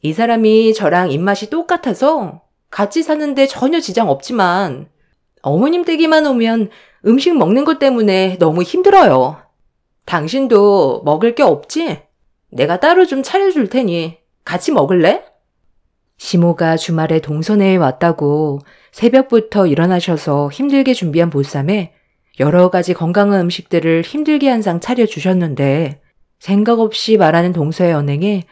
이 사람이 저랑 입맛이 똑같아서 같이 사는데 전혀 지장 없지만 어머님 댁에만 오면 음식 먹는 것 때문에 너무 힘들어요. 당신도 먹을 게 없지? 내가 따로 좀 차려줄 테니 같이 먹을래? 시모가 주말에 동서내에 왔다고 새벽부터 일어나셔서 힘들게 준비한 보쌈에 여러 가지 건강한 음식들을 힘들게 한 상 차려주셨는데 생각 없이 말하는 동서의 언행에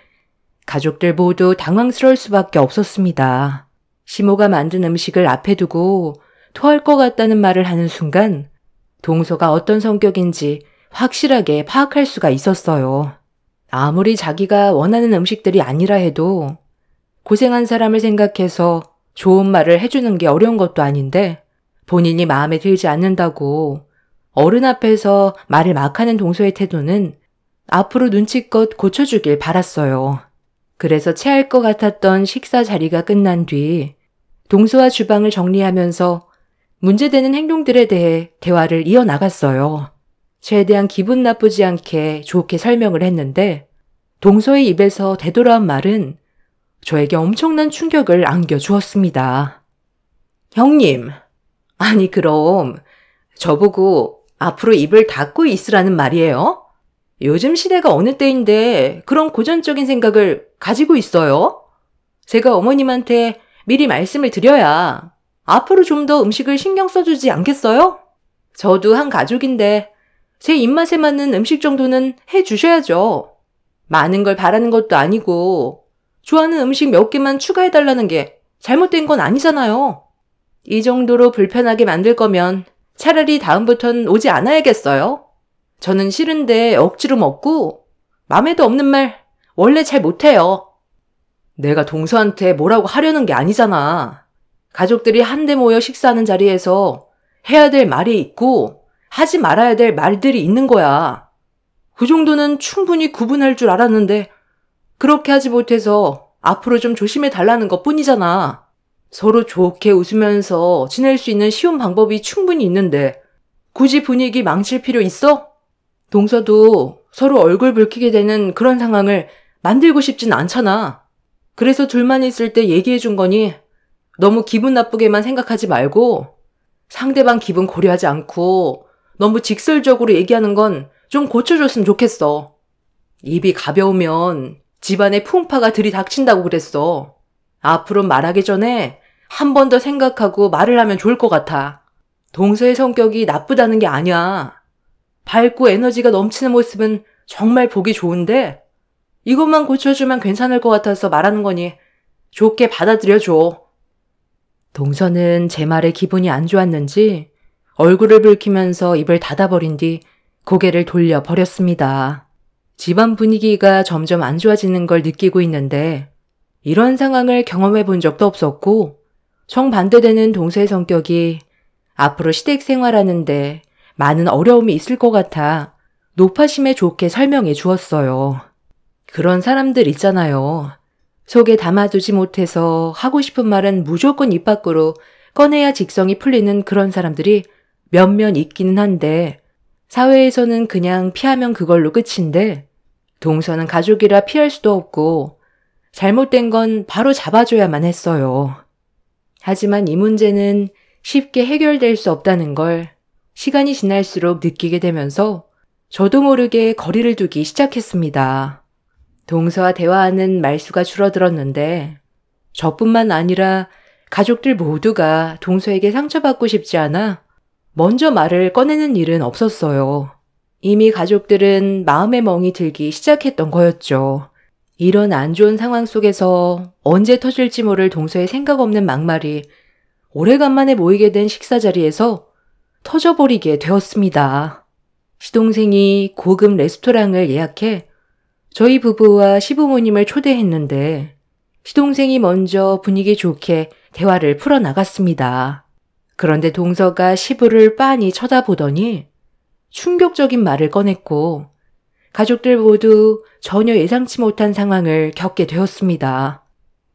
가족들 모두 당황스러울 수밖에 없었습니다. 시모가 만든 음식을 앞에 두고 토할 것 같다는 말을 하는 순간 동서가 어떤 성격인지 확실하게 파악할 수가 있었어요. 아무리 자기가 원하는 음식들이 아니라 해도 고생한 사람을 생각해서 좋은 말을 해주는 게 어려운 것도 아닌데 본인이 마음에 들지 않는다고 어른 앞에서 말을 막 하는 동서의 태도는 앞으로 눈치껏 고쳐주길 바랐어요. 그래서 체할 것 같았던 식사 자리가 끝난 뒤 동서와 주방을 정리하면서 문제되는 행동들에 대해 대화를 이어나갔어요. 최대한 기분 나쁘지 않게 좋게 설명을 했는데 동서의 입에서 되돌아온 말은 저에게 엄청난 충격을 안겨주었습니다. 형님, 아니 그럼 저보고 앞으로 입을 닫고 있으라는 말이에요? 요즘 시대가 어느 때인데 그런 고전적인 생각을 가지고 있어요? 제가 어머님한테 미리 말씀을 드려야 앞으로 좀 더 음식을 신경 써주지 않겠어요? 저도 한 가족인데 제 입맛에 맞는 음식 정도는 해주셔야죠. 많은 걸 바라는 것도 아니고 좋아하는 음식 몇 개만 추가해달라는 게 잘못된 건 아니잖아요. 이 정도로 불편하게 만들 거면 차라리 다음부턴 오지 않아야겠어요. 저는 싫은데 억지로 먹고 맘에도 없는 말 원래 잘 못해요. 내가 동서한테 뭐라고 하려는 게 아니잖아. 가족들이 한데 모여 식사하는 자리에서 해야 될 말이 있고 하지 말아야 될 말들이 있는 거야. 그 정도는 충분히 구분할 줄 알았는데 그렇게 하지 못해서 앞으로 좀 조심해 달라는 것뿐이잖아. 서로 좋게 웃으면서 지낼 수 있는 쉬운 방법이 충분히 있는데 굳이 분위기 망칠 필요 있어? 동서도 서로 얼굴 붉히게 되는 그런 상황을 만들고 싶진 않잖아. 그래서 둘만 있을 때 얘기해 준 거니 너무 기분 나쁘게만 생각하지 말고 상대방 기분 고려하지 않고 너무 직설적으로 얘기하는 건 좀 고쳐줬으면 좋겠어. 입이 가벼우면 집안에 풍파가 들이닥친다고 그랬어. 앞으로 말하기 전에 한 번 더 생각하고 말을 하면 좋을 것 같아. 동서의 성격이 나쁘다는 게 아니야. 밝고 에너지가 넘치는 모습은 정말 보기 좋은데 이것만 고쳐주면 괜찮을 것 같아서 말하는 거니 좋게 받아들여줘. 동서는 제 말에 기분이 안 좋았는지 얼굴을 붉히면서 입을 닫아버린 뒤 고개를 돌려 버렸습니다. 집안 분위기가 점점 안 좋아지는 걸 느끼고 있는데 이런 상황을 경험해 본 적도 없었고 정반대되는 동서의 성격이 앞으로 시댁 생활하는데 많은 어려움이 있을 것 같아 노파심에 좋게 설명해 주었어요. 그런 사람들 있잖아요. 속에 담아두지 못해서 하고 싶은 말은 무조건 입 밖으로 꺼내야 직성이 풀리는 그런 사람들이 몇몇 있기는 한데 사회에서는 그냥 피하면 그걸로 끝인데 동서는 가족이라 피할 수도 없고 잘못된 건 바로 잡아줘야만 했어요. 하지만 이 문제는 쉽게 해결될 수 없다는 걸 시간이 지날수록 느끼게 되면서 저도 모르게 거리를 두기 시작했습니다. 동서와 대화하는 말수가 줄어들었는데 저뿐만 아니라 가족들 모두가 동서에게 상처받고 싶지 않아 먼저 말을 꺼내는 일은 없었어요. 이미 가족들은 마음의 멍이 들기 시작했던 거였죠. 이런 안 좋은 상황 속에서 언제 터질지 모를 동서의 생각 없는 막말이 오래간만에 모이게 된 식사 자리에서 터져버리게 되었습니다. 시동생이 고급 레스토랑을 예약해 저희 부부와 시부모님을 초대했는데 시동생이 먼저 분위기 좋게 대화를 풀어나갔습니다. 그런데 동서가 시부를 빤히 쳐다보더니 충격적인 말을 꺼냈고 가족들 모두 전혀 예상치 못한 상황을 겪게 되었습니다.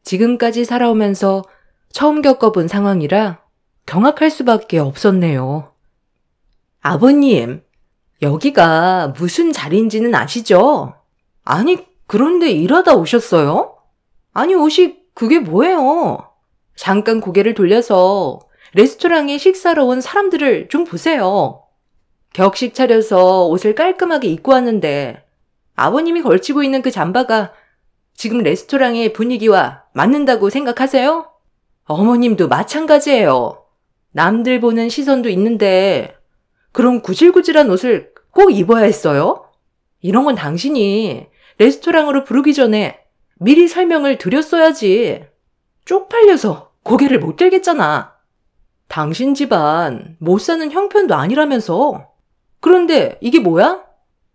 지금까지 살아오면서 처음 겪어본 상황이라 경악할 수밖에 없었네요. 아버님, 여기가 무슨 자리인지는 아시죠? 아니, 그런데 일하다 오셨어요? 아니, 옷이 그게 뭐예요? 잠깐 고개를 돌려서 레스토랑에 식사로 온 사람들을 좀 보세요. 격식 차려서 옷을 깔끔하게 입고 왔는데 아버님이 걸치고 있는 그 잠바가 지금 레스토랑의 분위기와 맞는다고 생각하세요? 어머님도 마찬가지예요. 남들 보는 시선도 있는데 그럼 구질구질한 옷을 꼭 입어야 했어요? 이런 건 당신이 레스토랑으로 부르기 전에 미리 설명을 드렸어야지. 쪽팔려서 고개를 못 들겠잖아. 당신 집안 못 사는 형편도 아니라면서. 그런데 이게 뭐야?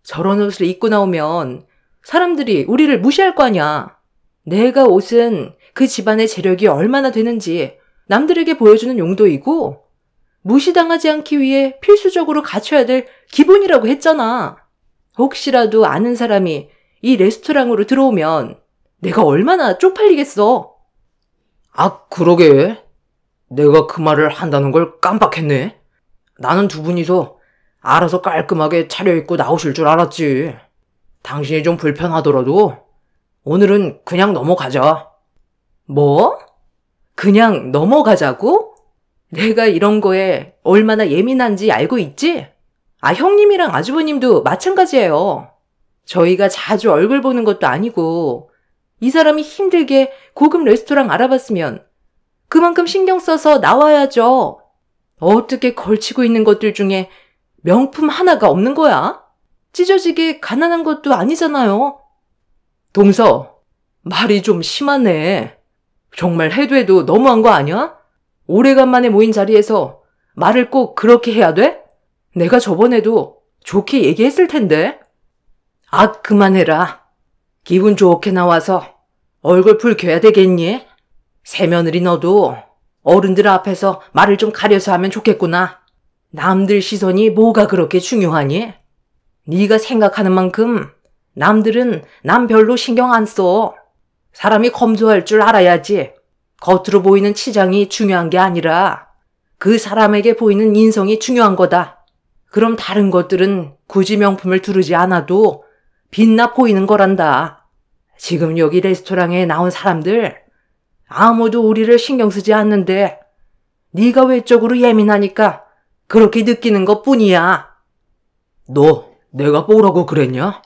저런 옷을 입고 나오면 사람들이 우리를 무시할 거 아니야. 내가 옷은 그 집안의 재력이 얼마나 되는지 남들에게 보여주는 용도이고 무시당하지 않기 위해 필수적으로 갖춰야 될 기본이라고 했잖아. 혹시라도 아는 사람이 이 레스토랑으로 들어오면 내가 얼마나 쪽팔리겠어. 아, 그러게. 내가 그 말을 한다는 걸 깜빡했네. 나는 두 분이서 알아서 깔끔하게 차려입고 나오실 줄 알았지. 당신이 좀 불편하더라도 오늘은 그냥 넘어가자. 뭐? 그냥 넘어가자고? 내가 이런 거에 얼마나 예민한지 알고 있지? 아, 형님이랑 아주버님도 마찬가지예요. 저희가 자주 얼굴 보는 것도 아니고 이 사람이 힘들게 고급 레스토랑 알아봤으면 그만큼 신경 써서 나와야죠. 어떻게 걸치고 있는 것들 중에 명품 하나가 없는 거야? 찢어지게 가난한 것도 아니잖아요. 동서, 말이 좀 심하네. 정말 해도 해도 너무한 거 아니야? 오래간만에 모인 자리에서 말을 꼭 그렇게 해야 돼? 내가 저번에도 좋게 얘기했을 텐데. 아, 그만해라. 기분 좋게 나와서 얼굴 붉혀야 되겠니? 새며느리 너도 어른들 앞에서 말을 좀 가려서 하면 좋겠구나. 남들 시선이 뭐가 그렇게 중요하니? 네가 생각하는 만큼 남들은 남 별로 신경 안 써. 사람이 검소할 줄 알아야지. 겉으로 보이는 치장이 중요한 게 아니라 그 사람에게 보이는 인성이 중요한 거다. 그럼 다른 것들은 굳이 명품을 두르지 않아도 빛나 보이는 거란다. 지금 여기 레스토랑에 나온 사람들 아무도 우리를 신경 쓰지 않는데 네가 외적으로 예민하니까 그렇게 느끼는 것뿐이야. 너 내가 뭐라고 그랬냐?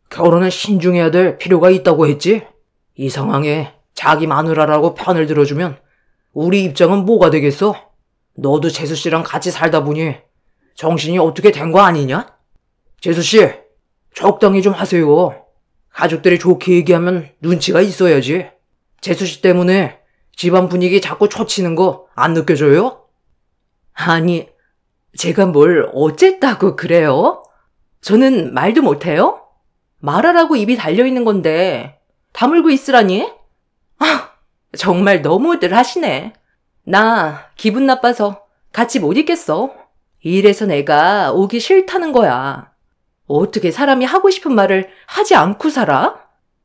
결혼은 신중해야 될 필요가 있다고 했지? 이 상황에 자기 마누라라고 편을 들어주면 우리 입장은 뭐가 되겠어? 너도 재수 씨랑 같이 살다 보니 정신이 어떻게 된 거 아니냐? 재수 씨, 적당히 좀 하세요. 가족들이 좋게 얘기하면 눈치가 있어야지. 재수 씨 때문에 집안 분위기 자꾸 초치는 거 안 느껴져요? 아니, 제가 뭘 어쨌다고 그래요? 저는 말도 못해요? 말하라고 입이 달려있는 건데 다물고 있으라니? 아, 정말 너무들 하시네. 나 기분 나빠서 같이 못 있겠어. 이래서 내가 오기 싫다는 거야. 어떻게 사람이 하고 싶은 말을 하지 않고 살아?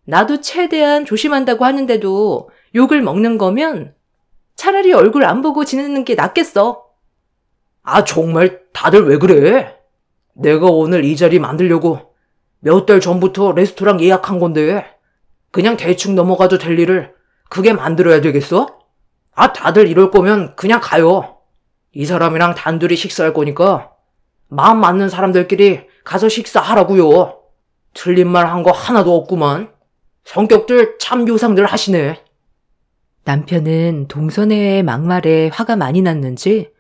나도 최대한 조심한다고 하는데도 욕을 먹는 거면 차라리 얼굴 안 보고 지내는 게 낫겠어. 아, 정말 다들 왜 그래? 내가 오늘 이 자리 만들려고 몇 달 전부터 레스토랑 예약한 건데 그냥 대충 넘어가도 될 일을 그게 만들어야 되겠어? 아, 다들 이럴 거면 그냥 가요. 이 사람이랑 단둘이 식사할 거니까 마음 맞는 사람들끼리 가서 식사하라고요. 틀린 말 한 거 하나도 없구만. 성격들 참 요상들 하시네. 남편은 동서네의 막말에 화가 많이 났는지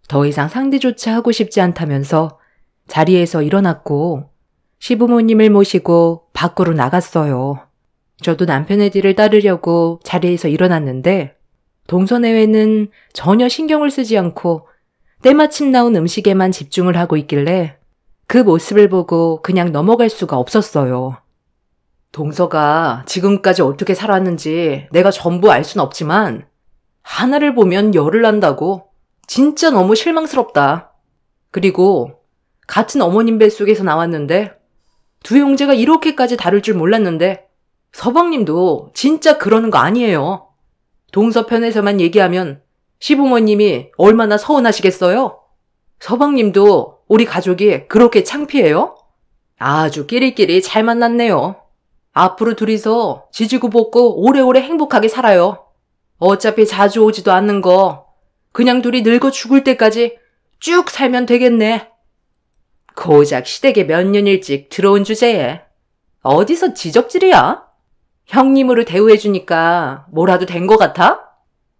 더 이상 상대조차 하고 싶지 않다면서 자리에서 일어났고 시부모님을 모시고 밖으로 나갔어요. 저도 남편의 뒤를 따르려고 자리에서 일어났는데 동서내외는 전혀 신경을 쓰지 않고 때마침 나온 음식에만 집중을 하고 있길래 그 모습을 보고 그냥 넘어갈 수가 없었어요. 동서가 지금까지 어떻게 살았는지 내가 전부 알 순 없지만 하나를 보면 열을 난다고. 진짜 너무 실망스럽다. 그리고 같은 어머님 뱃속에서 나왔는데 두 형제가 이렇게까지 다를 줄 몰랐는데 서방님도 진짜 그러는 거 아니에요. 동서 편에서만 얘기하면 시부모님이 얼마나 서운하시겠어요? 서방님도 우리 가족이 그렇게 창피해요? 아주 끼리끼리 잘 만났네요. 앞으로 둘이서 지지고 볶고 오래오래 행복하게 살아요. 어차피 자주 오지도 않는 거 그냥 둘이 늙어 죽을 때까지 쭉 살면 되겠네. 고작 시댁에 몇 년 일찍 들어온 주제에 어디서 지적질이야? 형님으로 대우해주니까 뭐라도 된 거 같아?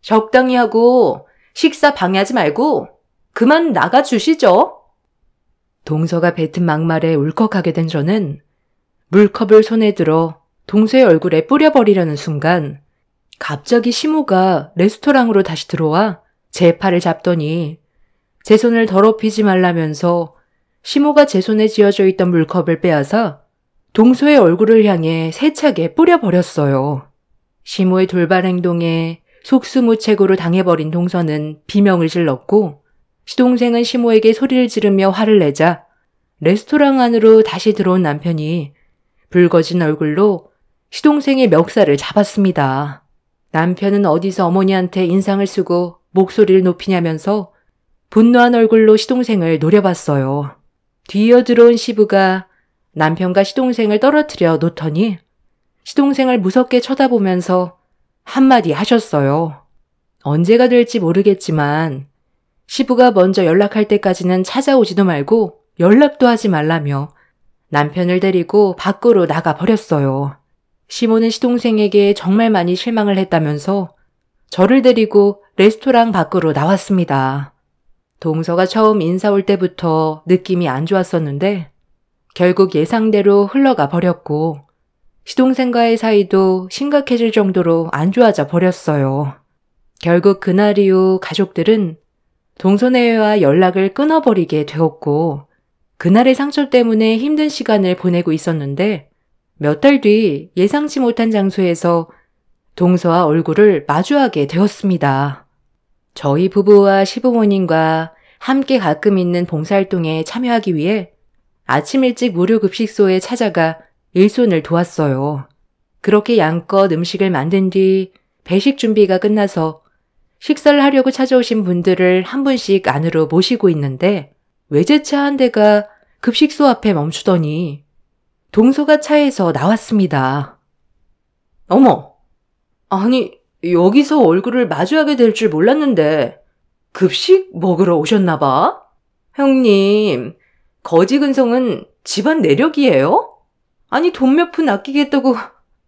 적당히 하고 식사 방해하지 말고 그만 나가주시죠. 동서가 뱉은 막말에 울컥하게 된 저는 물컵을 손에 들어 동서의 얼굴에 뿌려버리려는 순간 갑자기 시모가 레스토랑으로 다시 들어와 제 팔을 잡더니 제 손을 더럽히지 말라면서 시모가 제 손에 쥐어져 있던 물컵을 빼앗아 동서의 얼굴을 향해 세차게 뿌려버렸어요. 시모의 돌발 행동에 속수무책으로 당해버린 동서는 비명을 질렀고 시동생은 시모에게 소리를 지르며 화를 내자 레스토랑 안으로 다시 들어온 남편이 붉어진 얼굴로 시동생의 멱살을 잡았습니다. 남편은 어디서 어머니한테 인상을 쓰고 목소리를 높이냐면서 분노한 얼굴로 시동생을 노려봤어요. 뒤이어 들어온 시부가 남편과 시동생을 떨어뜨려 놓더니 시동생을 무섭게 쳐다보면서 한마디 하셨어요. 언제가 될지 모르겠지만 시부가 먼저 연락할 때까지는 찾아오지도 말고 연락도 하지 말라며 남편을 데리고 밖으로 나가버렸어요. 시모는 시동생에게 정말 많이 실망을 했다면서 저를 데리고 레스토랑 밖으로 나왔습니다. 동서가 처음 인사 올 때부터 느낌이 안 좋았었는데 결국 예상대로 흘러가 버렸고 시동생과의 사이도 심각해질 정도로 안 좋아져 버렸어요. 결국 그날 이후 가족들은 동서네와 연락을 끊어버리게 되었고 그날의 상처 때문에 힘든 시간을 보내고 있었는데 몇 달 뒤 예상치 못한 장소에서 동서와 얼굴을 마주하게 되었습니다. 저희 부부와 시부모님과 함께 가끔 있는 봉사활동에 참여하기 위해 아침 일찍 무료급식소에 찾아가 일손을 도왔어요. 그렇게 양껏 음식을 만든 뒤 배식 준비가 끝나서 식사를 하려고 찾아오신 분들을 한 분씩 안으로 모시고 있는데 외제차 한 대가 급식소 앞에 멈추더니 동서가 차에서 나왔습니다. 어머, 아니, 여기서 얼굴을 마주하게 될 줄 몰랐는데 급식 먹으러 오셨나 봐? 형님, 거지 근성은 집안 내력이에요? 아니, 돈 몇 푼 아끼겠다고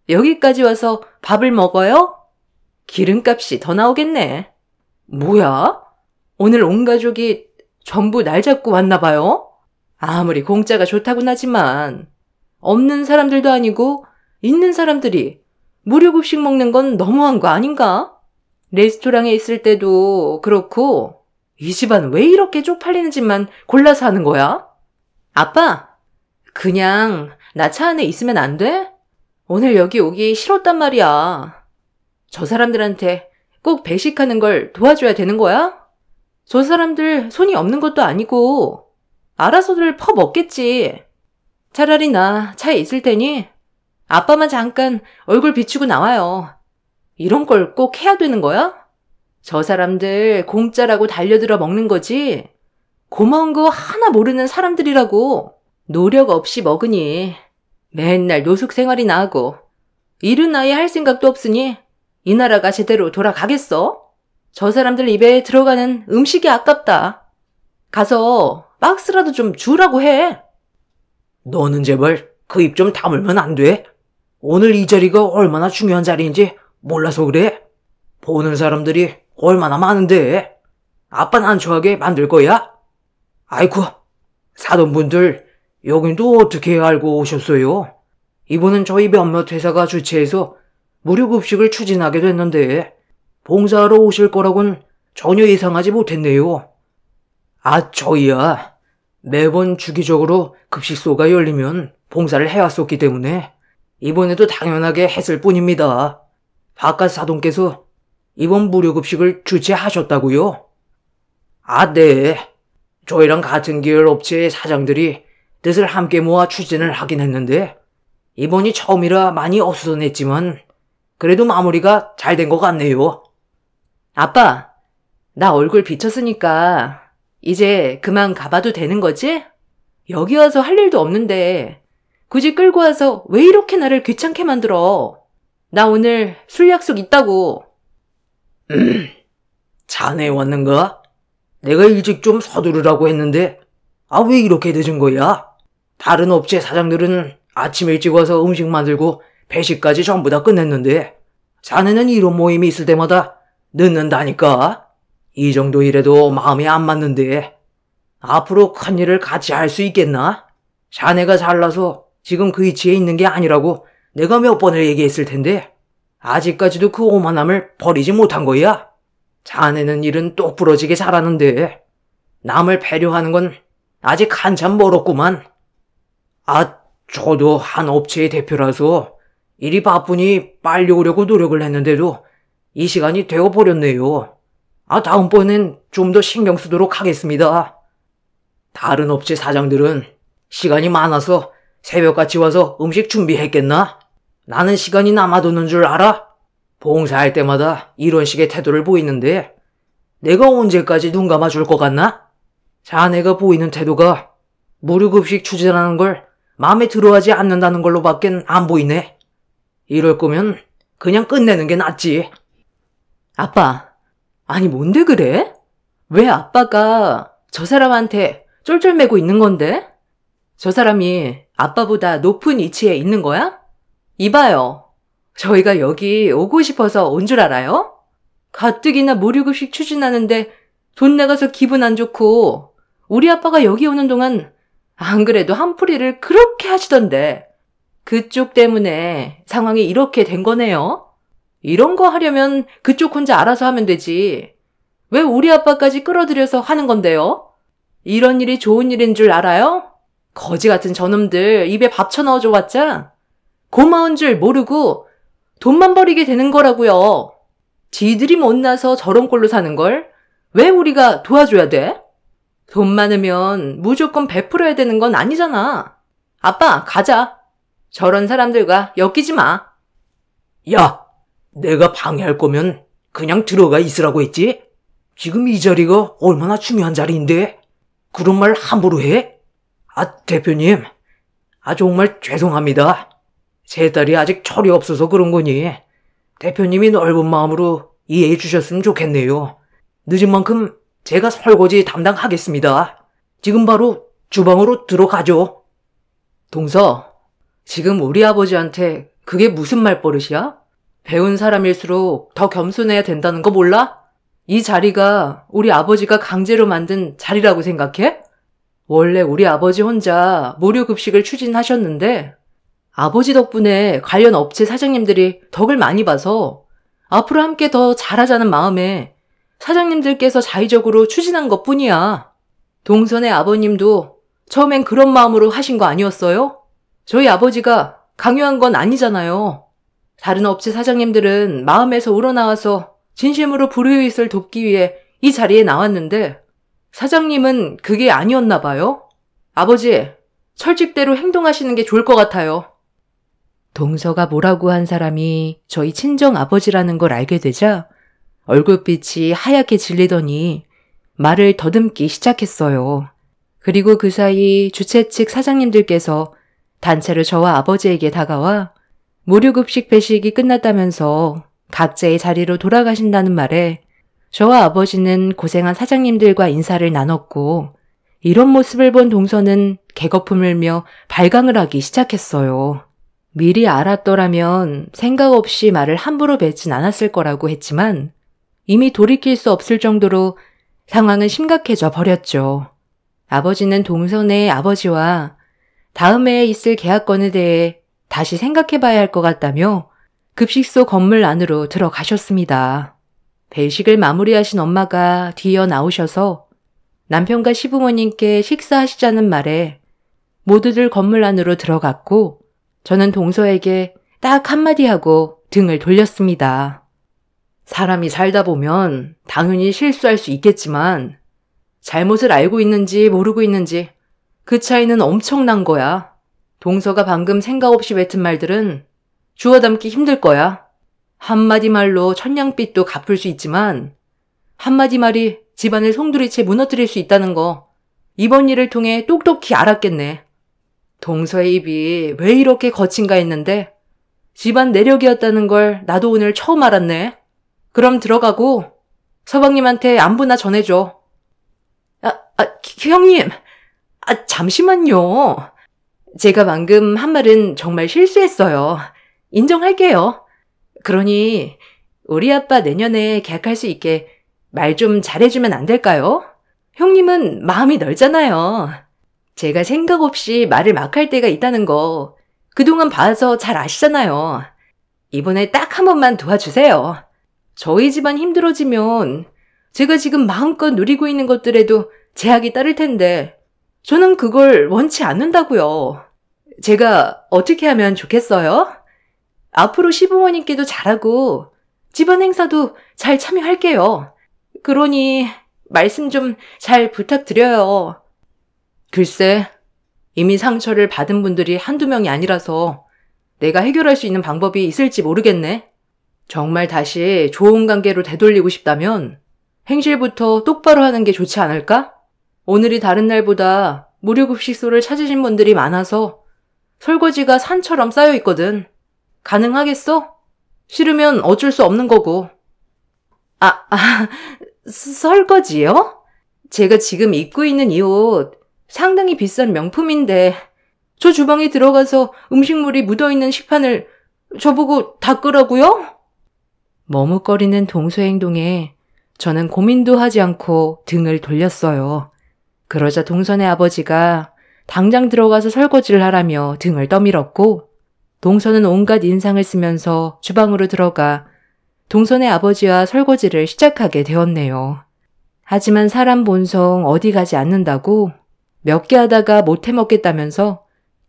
여기까지 와서 밥을 먹어요? 기름값이 더 나오겠네. 뭐야? 오늘 온 가족이 전부 날 잡고 왔나 봐요? 아무리 공짜가 좋다곤 하지만 없는 사람들도 아니고 있는 사람들이 무료급식 먹는 건 너무한 거 아닌가? 레스토랑에 있을 때도 그렇고 이 집안 왜 이렇게 쪽팔리는 집만 골라서 하는 거야? 아빠, 그냥 나 차 안에 있으면 안 돼? 오늘 여기 오기 싫었단 말이야. 저 사람들한테 꼭 배식하는 걸 도와줘야 되는 거야? 저 사람들 손이 없는 것도 아니고 알아서들 퍼 먹겠지. 차라리 나 차에 있을 테니 아빠만 잠깐 얼굴 비추고 나와요. 이런 걸 꼭 해야 되는 거야? 저 사람들 공짜라고 달려들어 먹는 거지. 고마운 거 하나 모르는 사람들이라고. 노력 없이 먹으니 맨날 노숙 생활이나 하고 이른 나이에 할 생각도 없으니 이 나라가 제대로 돌아가겠어? 저 사람들 입에 들어가는 음식이 아깝다. 가서 박스라도 좀 주라고 해. 너는 제발 그 입 좀 다물면 안 돼? 오늘 이 자리가 얼마나 중요한 자리인지 몰라서 그래. 보는 사람들이 얼마나 많은데 아빠 난처하게 만들 거야? 아이쿠, 사돈분들 여긴 또 어떻게 알고 오셨어요? 이번은 저희 몇몇 회사가 주최해서 무료급식을 추진하게 됐는데 봉사하러 오실 거라곤 전혀 예상하지 못했네요. 아, 저희야 매번 주기적으로 급식소가 열리면 봉사를 해왔었기 때문에 이번에도 당연하게 했을 뿐입니다. 바깥 사돈께서 이번 무료급식을 주최하셨다고요? 아, 네. 저희랑 같은 계열 업체의 사장들이 뜻을 함께 모아 추진을 하긴 했는데 이번이 처음이라 많이 어수선했지만 그래도 마무리가 잘 된 것 같네요. 아빠, 나 얼굴 비쳤으니까 이제 그만 가봐도 되는 거지? 여기 와서 할 일도 없는데 굳이 끌고 와서 왜 이렇게 나를 귀찮게 만들어? 나 오늘 술 약속 있다고. 자네 왔는가? 내가 일찍 좀 서두르라고 했는데 왜 이렇게 늦은 거야? 다른 업체 사장들은 아침 일찍 와서 음식 만들고 배식까지 전부 다 끝냈는데 자네는 이런 모임이 있을 때마다 늦는다니까? 이 정도 일에도 마음이 안 맞는데 앞으로 큰일을 같이 할 수 있겠나? 자네가 잘나서 지금 그 위치에 있는 게 아니라고 내가 몇 번을 얘기했을 텐데 아직까지도 그 오만함을 버리지 못한 거야. 자네는 일은 똑부러지게 잘하는데 남을 배려하는 건 아직 한참 멀었구만. 저도 한 업체의 대표라서 일이 바쁘니 빨리 오려고 노력을 했는데도 이 시간이 되어 버렸네요. 다음번엔 좀 더 신경 쓰도록 하겠습니다. 다른 업체 사장들은 시간이 많아서 새벽같이 와서 음식 준비했겠나? 나는 시간이 남아도는 줄 알아? 봉사할 때마다 이런 식의 태도를 보이는데 내가 언제까지 눈 감아줄 것 같나? 자네가 보이는 태도가 무료급식 추진하는 걸 마음에 들어하지 않는다는 걸로밖엔 안 보이네. 이럴 거면 그냥 끝내는 게 낫지. 아빠, 아니 뭔데 그래? 왜 아빠가 저 사람한테 쫄쫄매고 있는 건데? 저 사람이 아빠보다 높은 위치에 있는 거야? 이봐요. 저희가 여기 오고 싶어서 온 줄 알아요? 가뜩이나 무료급식 추진하는데 돈 나가서 기분 안 좋고 우리 아빠가 여기 오는 동안 안 그래도 한풀이를 그렇게 하시던데 그쪽 때문에 상황이 이렇게 된 거네요. 이런 거 하려면 그쪽 혼자 알아서 하면 되지. 왜 우리 아빠까지 끌어들여서 하는 건데요? 이런 일이 좋은 일인 줄 알아요? 거지 같은 저놈들 입에 밥 쳐넣어줘 봤자 고마운 줄 모르고 돈만 버리게 되는 거라고요. 지들이 못나서 저런 꼴로 사는 걸 왜 우리가 도와줘야 돼? 돈 많으면 무조건 베풀어야 되는 건 아니잖아. 아빠, 가자. 저런 사람들과 엮이지 마. 야, 내가 방해할 거면 그냥 들어가 있으라고 했지? 지금 이 자리가 얼마나 중요한 자리인데 그런 말 함부로 해? 대표님, 정말 죄송합니다. 제 딸이 아직 철이 없어서 그런 거니 대표님이 넓은 마음으로 이해해 주셨으면 좋겠네요. 늦은 만큼 제가 설거지 담당하겠습니다. 지금 바로 주방으로 들어가죠. 동서, 지금 우리 아버지한테 그게 무슨 말버릇이야? 배운 사람일수록 더 겸손해야 된다는 거 몰라? 이 자리가 우리 아버지가 강제로 만든 자리라고 생각해? 원래 우리 아버지 혼자 무료급식을 추진하셨는데 아버지 덕분에 관련 업체 사장님들이 덕을 많이 봐서 앞으로 함께 더 잘하자는 마음에 사장님들께서 자의적으로 추진한 것뿐이야. 동선의 아버님도 처음엔 그런 마음으로 하신 거 아니었어요? 저희 아버지가 강요한 건 아니잖아요. 다른 업체 사장님들은 마음에서 우러나와서 진심으로 불효잇을 돕기 위해 이 자리에 나왔는데 사장님은 그게 아니었나 봐요. 아버지, 철칙대로 행동하시는 게 좋을 것 같아요. 동서가 뭐라고 한 사람이 저희 친정 아버지라는 걸 알게 되자 얼굴빛이 하얗게 질리더니 말을 더듬기 시작했어요. 그리고 그 사이 주최 측 사장님들께서 단체로 저와 아버지에게 다가와 무료급식 배식이 끝났다면서 각자의 자리로 돌아가신다는 말에 저와 아버지는 고생한 사장님들과 인사를 나눴고 이런 모습을 본 동서는 개거품을 며 발광을 하기 시작했어요. 미리 알았더라면 생각 없이 말을 함부로 뱉진 않았을 거라고 했지만 이미 돌이킬 수 없을 정도로 상황은 심각해져 버렸죠. 아버지는 동선의 아버지와 다음 해에 있을 계약건에 대해 다시 생각해봐야 할 것 같다며 급식소 건물 안으로 들어가셨습니다. 배식을 마무리하신 엄마가 뒤이어 나오셔서 남편과 시부모님께 식사하시자는 말에 모두들 건물 안으로 들어갔고 저는 동서에게 딱 한마디 하고 등을 돌렸습니다. 사람이 살다 보면 당연히 실수할 수 있겠지만 잘못을 알고 있는지 모르고 있는지 그 차이는 엄청난 거야. 동서가 방금 생각 없이 뱉은 말들은 주워 담기 힘들 거야. 한마디 말로 천냥빚도 갚을 수 있지만 한마디 말이 집안을 송두리째 무너뜨릴 수 있다는 거 이번 일을 통해 똑똑히 알았겠네. 동서의 입이 왜 이렇게 거친가 했는데 집안 내력이었다는 걸 나도 오늘 처음 알았네. 그럼 들어가고 서방님한테 안부나 전해줘. 형님, 잠시만요. 제가 방금 한 말은 정말 실수했어요. 인정할게요. 그러니 우리 아빠 내년에 계약할 수 있게 말 좀 잘해주면 안 될까요? 형님은 마음이 넓잖아요. 제가 생각 없이 말을 막 할 때가 있다는 거 그동안 봐서 잘 아시잖아요. 이번에 딱 한 번만 도와주세요. 저희 집안 힘들어지면 제가 지금 마음껏 누리고 있는 것들에도 제약이 따를 텐데 저는 그걸 원치 않는다고요. 제가 어떻게 하면 좋겠어요? 앞으로 시부모님께도 잘하고 집안 행사도 잘 참여할게요. 그러니 말씀 좀 잘 부탁드려요. 글쎄, 이미 상처를 받은 분들이 한두 명이 아니라서 내가 해결할 수 있는 방법이 있을지 모르겠네. 정말 다시 좋은 관계로 되돌리고 싶다면 행실부터 똑바로 하는 게 좋지 않을까? 오늘이 다른 날보다 무료급식소를 찾으신 분들이 많아서 설거지가 산처럼 쌓여 있거든. 가능하겠어? 싫으면 어쩔 수 없는 거고. 설거지요? 제가 지금 입고 있는 이 옷 상당히 비싼 명품인데 저 주방에 들어가서 음식물이 묻어있는 식판을 저보고 닦으라고요? 머뭇거리는 동서 행동에 저는 고민도 하지 않고 등을 돌렸어요. 그러자 동선의 아버지가 당장 들어가서 설거지를 하라며 등을 떠밀었고 동선은 온갖 인상을 쓰면서 주방으로 들어가 동선의 아버지와 설거지를 시작하게 되었네요. 하지만 사람 본성 어디 가지 않는다고 몇 개 하다가 못해 먹겠다면서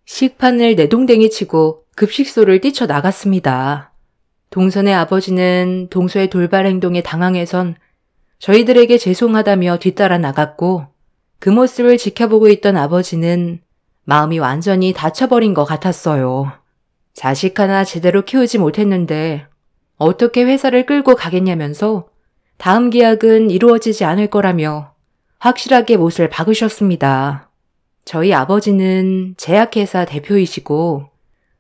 식판을 내동댕이 치고 급식소를 뛰쳐나갔습니다. 동선의 아버지는 동서의 돌발 행동에 당황해선 저희들에게 죄송하다며 뒤따라 나갔고 그 모습을 지켜보고 있던 아버지는 마음이 완전히 닫혀버린 것 같았어요. 자식 하나 제대로 키우지 못했는데 어떻게 회사를 끌고 가겠냐면서 다음 계약은 이루어지지 않을 거라며 확실하게 못을 박으셨습니다. 저희 아버지는 제약회사 대표이시고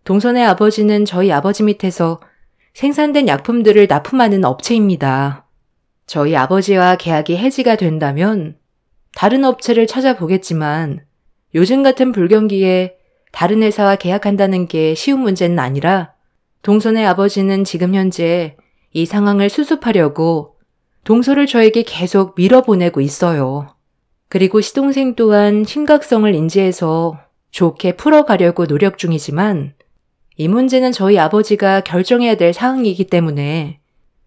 동선의 아버지는 저희 아버지 밑에서 생산된 약품들을 납품하는 업체입니다. 저희 아버지와 계약이 해지가 된다면 다른 업체를 찾아보겠지만 요즘 같은 불경기에 다른 회사와 계약한다는 게 쉬운 문제는 아니라 동선의 아버지는 지금 현재 이 상황을 수습하려고 동서를 저에게 계속 밀어보내고 있어요. 그리고 시동생 또한 심각성을 인지해서 좋게 풀어가려고 노력 중이지만 이 문제는 저희 아버지가 결정해야 될 사항이기 때문에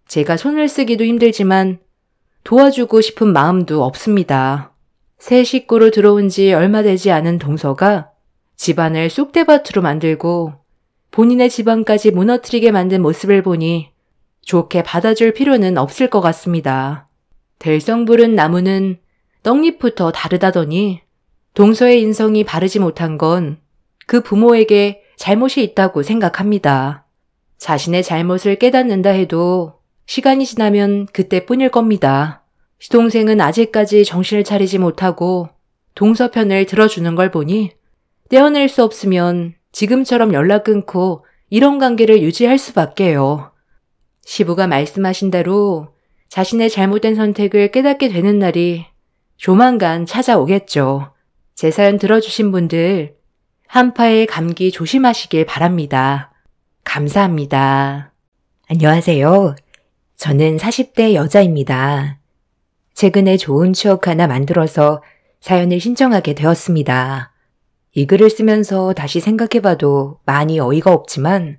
제가 손을 쓰기도 힘들지만 도와주고 싶은 마음도 없습니다. 새 식구로 들어온 지 얼마 되지 않은 동서가 집안을 쑥대밭으로 만들고 본인의 집안까지 무너뜨리게 만든 모습을 보니 좋게 받아줄 필요는 없을 것 같습니다. 들성부른 나무는 떡잎부터 다르다더니 동서의 인성이 바르지 못한 건 그 부모에게 잘못이 있다고 생각합니다. 자신의 잘못을 깨닫는다 해도 시간이 지나면 그때뿐일 겁니다. 시동생은 아직까지 정신을 차리지 못하고 동서 편을 들어주는 걸 보니 떼어낼 수 없으면 지금처럼 연락 끊고 이런 관계를 유지할 수밖에요. 시부가 말씀하신 대로 자신의 잘못된 선택을 깨닫게 되는 날이 조만간 찾아오겠죠. 제 사연 들어주신 분들 한파의 감기 조심하시길 바랍니다. 감사합니다. 안녕하세요. 저는 40대 여자입니다. 최근에 좋은 추억 하나 만들어서 사연을 신청하게 되었습니다. 이 글을 쓰면서 다시 생각해봐도 많이 어이가 없지만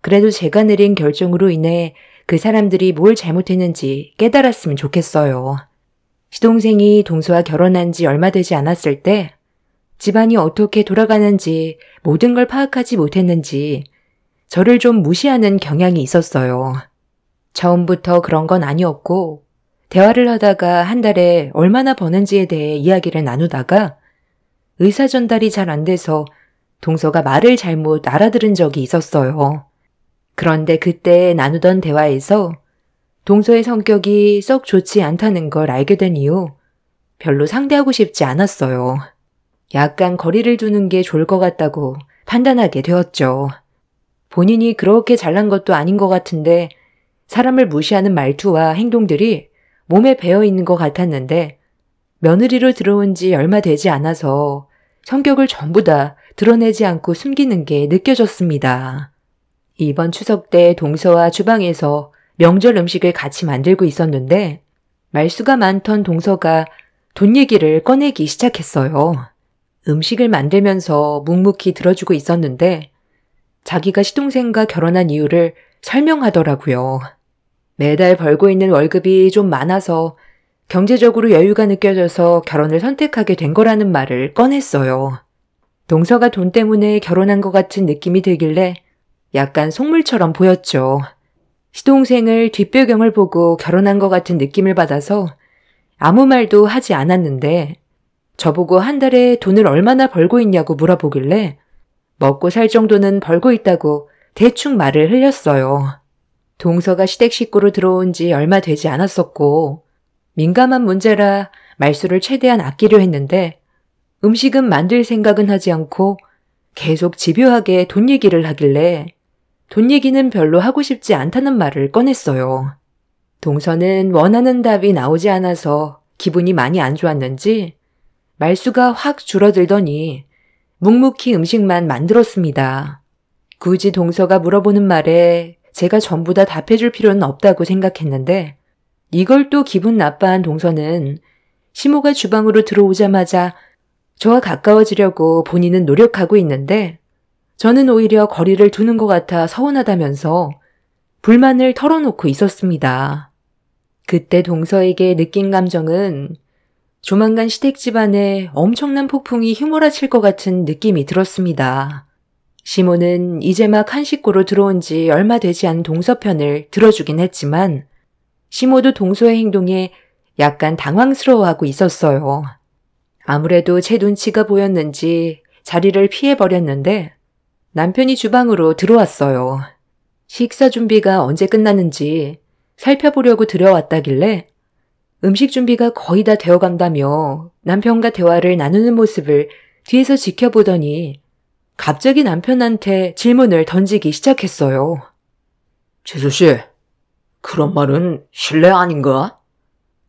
그래도 제가 내린 결정으로 인해 그 사람들이 뭘 잘못했는지 깨달았으면 좋겠어요. 시동생이 동서와 결혼한 지 얼마 되지 않았을 때 집안이 어떻게 돌아가는지 모든 걸 파악하지 못했는지 저를 좀 무시하는 경향이 있었어요. 처음부터 그런 건 아니었고 대화를 하다가 한 달에 얼마나 버는지에 대해 이야기를 나누다가 의사 전달이 잘 안 돼서 동서가 말을 잘못 알아들은 적이 있었어요. 그런데 그때 나누던 대화에서 동서의 성격이 썩 좋지 않다는 걸 알게 된 이후 별로 상대하고 싶지 않았어요. 약간 거리를 두는 게 좋을 것 같다고 판단하게 되었죠. 본인이 그렇게 잘난 것도 아닌 것 같은데 사람을 무시하는 말투와 행동들이 몸에 배어 있는 것 같았는데 며느리로 들어온 지 얼마 되지 않아서 성격을 전부 다 드러내지 않고 숨기는 게 느껴졌습니다. 이번 추석 때 동서와 주방에서 명절 음식을 같이 만들고 있었는데 말수가 많던 동서가 돈 얘기를 꺼내기 시작했어요. 음식을 만들면서 묵묵히 들어주고 있었는데 자기가 시동생과 결혼한 이유를 설명하더라고요. 매달 벌고 있는 월급이 좀 많아서 경제적으로 여유가 느껴져서 결혼을 선택하게 된 거라는 말을 꺼냈어요. 동서가 돈 때문에 결혼한 것 같은 느낌이 들길래 약간 속물처럼 보였죠. 시동생을 뒷배경을 보고 결혼한 것 같은 느낌을 받아서 아무 말도 하지 않았는데 저보고 한 달에 돈을 얼마나 벌고 있냐고 물어보길래 먹고 살 정도는 벌고 있다고 대충 말을 흘렸어요. 동서가 시댁 식구로 들어온 지 얼마 되지 않았었고 민감한 문제라 말수를 최대한 아끼려 했는데 음식은 만들 생각은 하지 않고 계속 집요하게 돈 얘기를 하길래 돈 얘기는 별로 하고 싶지 않다는 말을 꺼냈어요. 동서는 원하는 답이 나오지 않아서 기분이 많이 안 좋았는지 말수가 확 줄어들더니 묵묵히 음식만 만들었습니다. 굳이 동서가 물어보는 말에 제가 전부 다 답해줄 필요는 없다고 생각했는데 이걸 또 기분 나빠한 동서는 시모가 주방으로 들어오자마자 저와 가까워지려고 본인은 노력하고 있는데 저는 오히려 거리를 두는 것 같아 서운하다면서 불만을 털어놓고 있었습니다. 그때 동서에게 느낀 감정은 조만간 시댁 집안에 엄청난 폭풍이 휘몰아칠 것 같은 느낌이 들었습니다. 시모는 이제 막 한 식구로 들어온 지 얼마 되지 않은 동서 편을 들어주긴 했지만 시모도 동서의 행동에 약간 당황스러워하고 있었어요. 아무래도 제 눈치가 보였는지 자리를 피해버렸는데 남편이 주방으로 들어왔어요. 식사 준비가 언제 끝났는지 살펴보려고 들어왔다길래 음식 준비가 거의 다 되어간다며 남편과 대화를 나누는 모습을 뒤에서 지켜보더니 갑자기 남편한테 질문을 던지기 시작했어요. 재수씨, 그런 말은 실례 아닌가?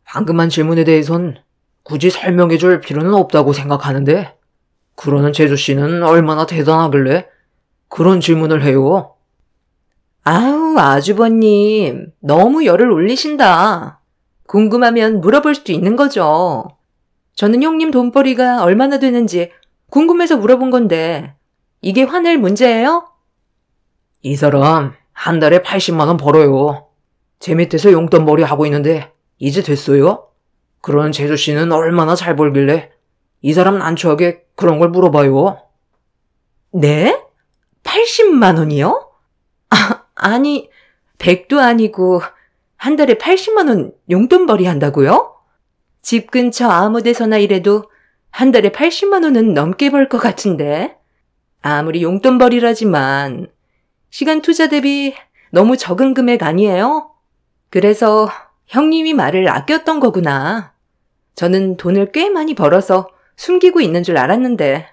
방금 한 질문에 대해선 굳이 설명해줄 필요는 없다고 생각하는데 그러는 재수씨는 얼마나 대단하길래 그런 질문을 해요? 아우, 아주버님, 너무 열을 올리신다. 궁금하면 물어볼 수도 있는 거죠. 저는 형님 돈벌이가 얼마나 되는지 궁금해서 물어본 건데 이게 화낼 문제예요? 이 사람 한 달에 80만 원 벌어요. 제 밑에서 용돈벌이 하고 있는데 이제 됐어요? 그런 재수씨는 얼마나 잘 벌길래 이 사람 난처하게 그런 걸 물어봐요? 네? 80만 원이요? 아니, 100도 아니고 한 달에 80만 원 용돈벌이 한다고요? 집 근처 아무 데서나 일해도 한 달에 80만 원은 넘게 벌 것 같은데. 아무리 용돈벌이라지만 시간 투자 대비 너무 적은 금액 아니에요? 그래서 형님이 말을 아꼈던 거구나. 저는 돈을 꽤 많이 벌어서 숨기고 있는 줄 알았는데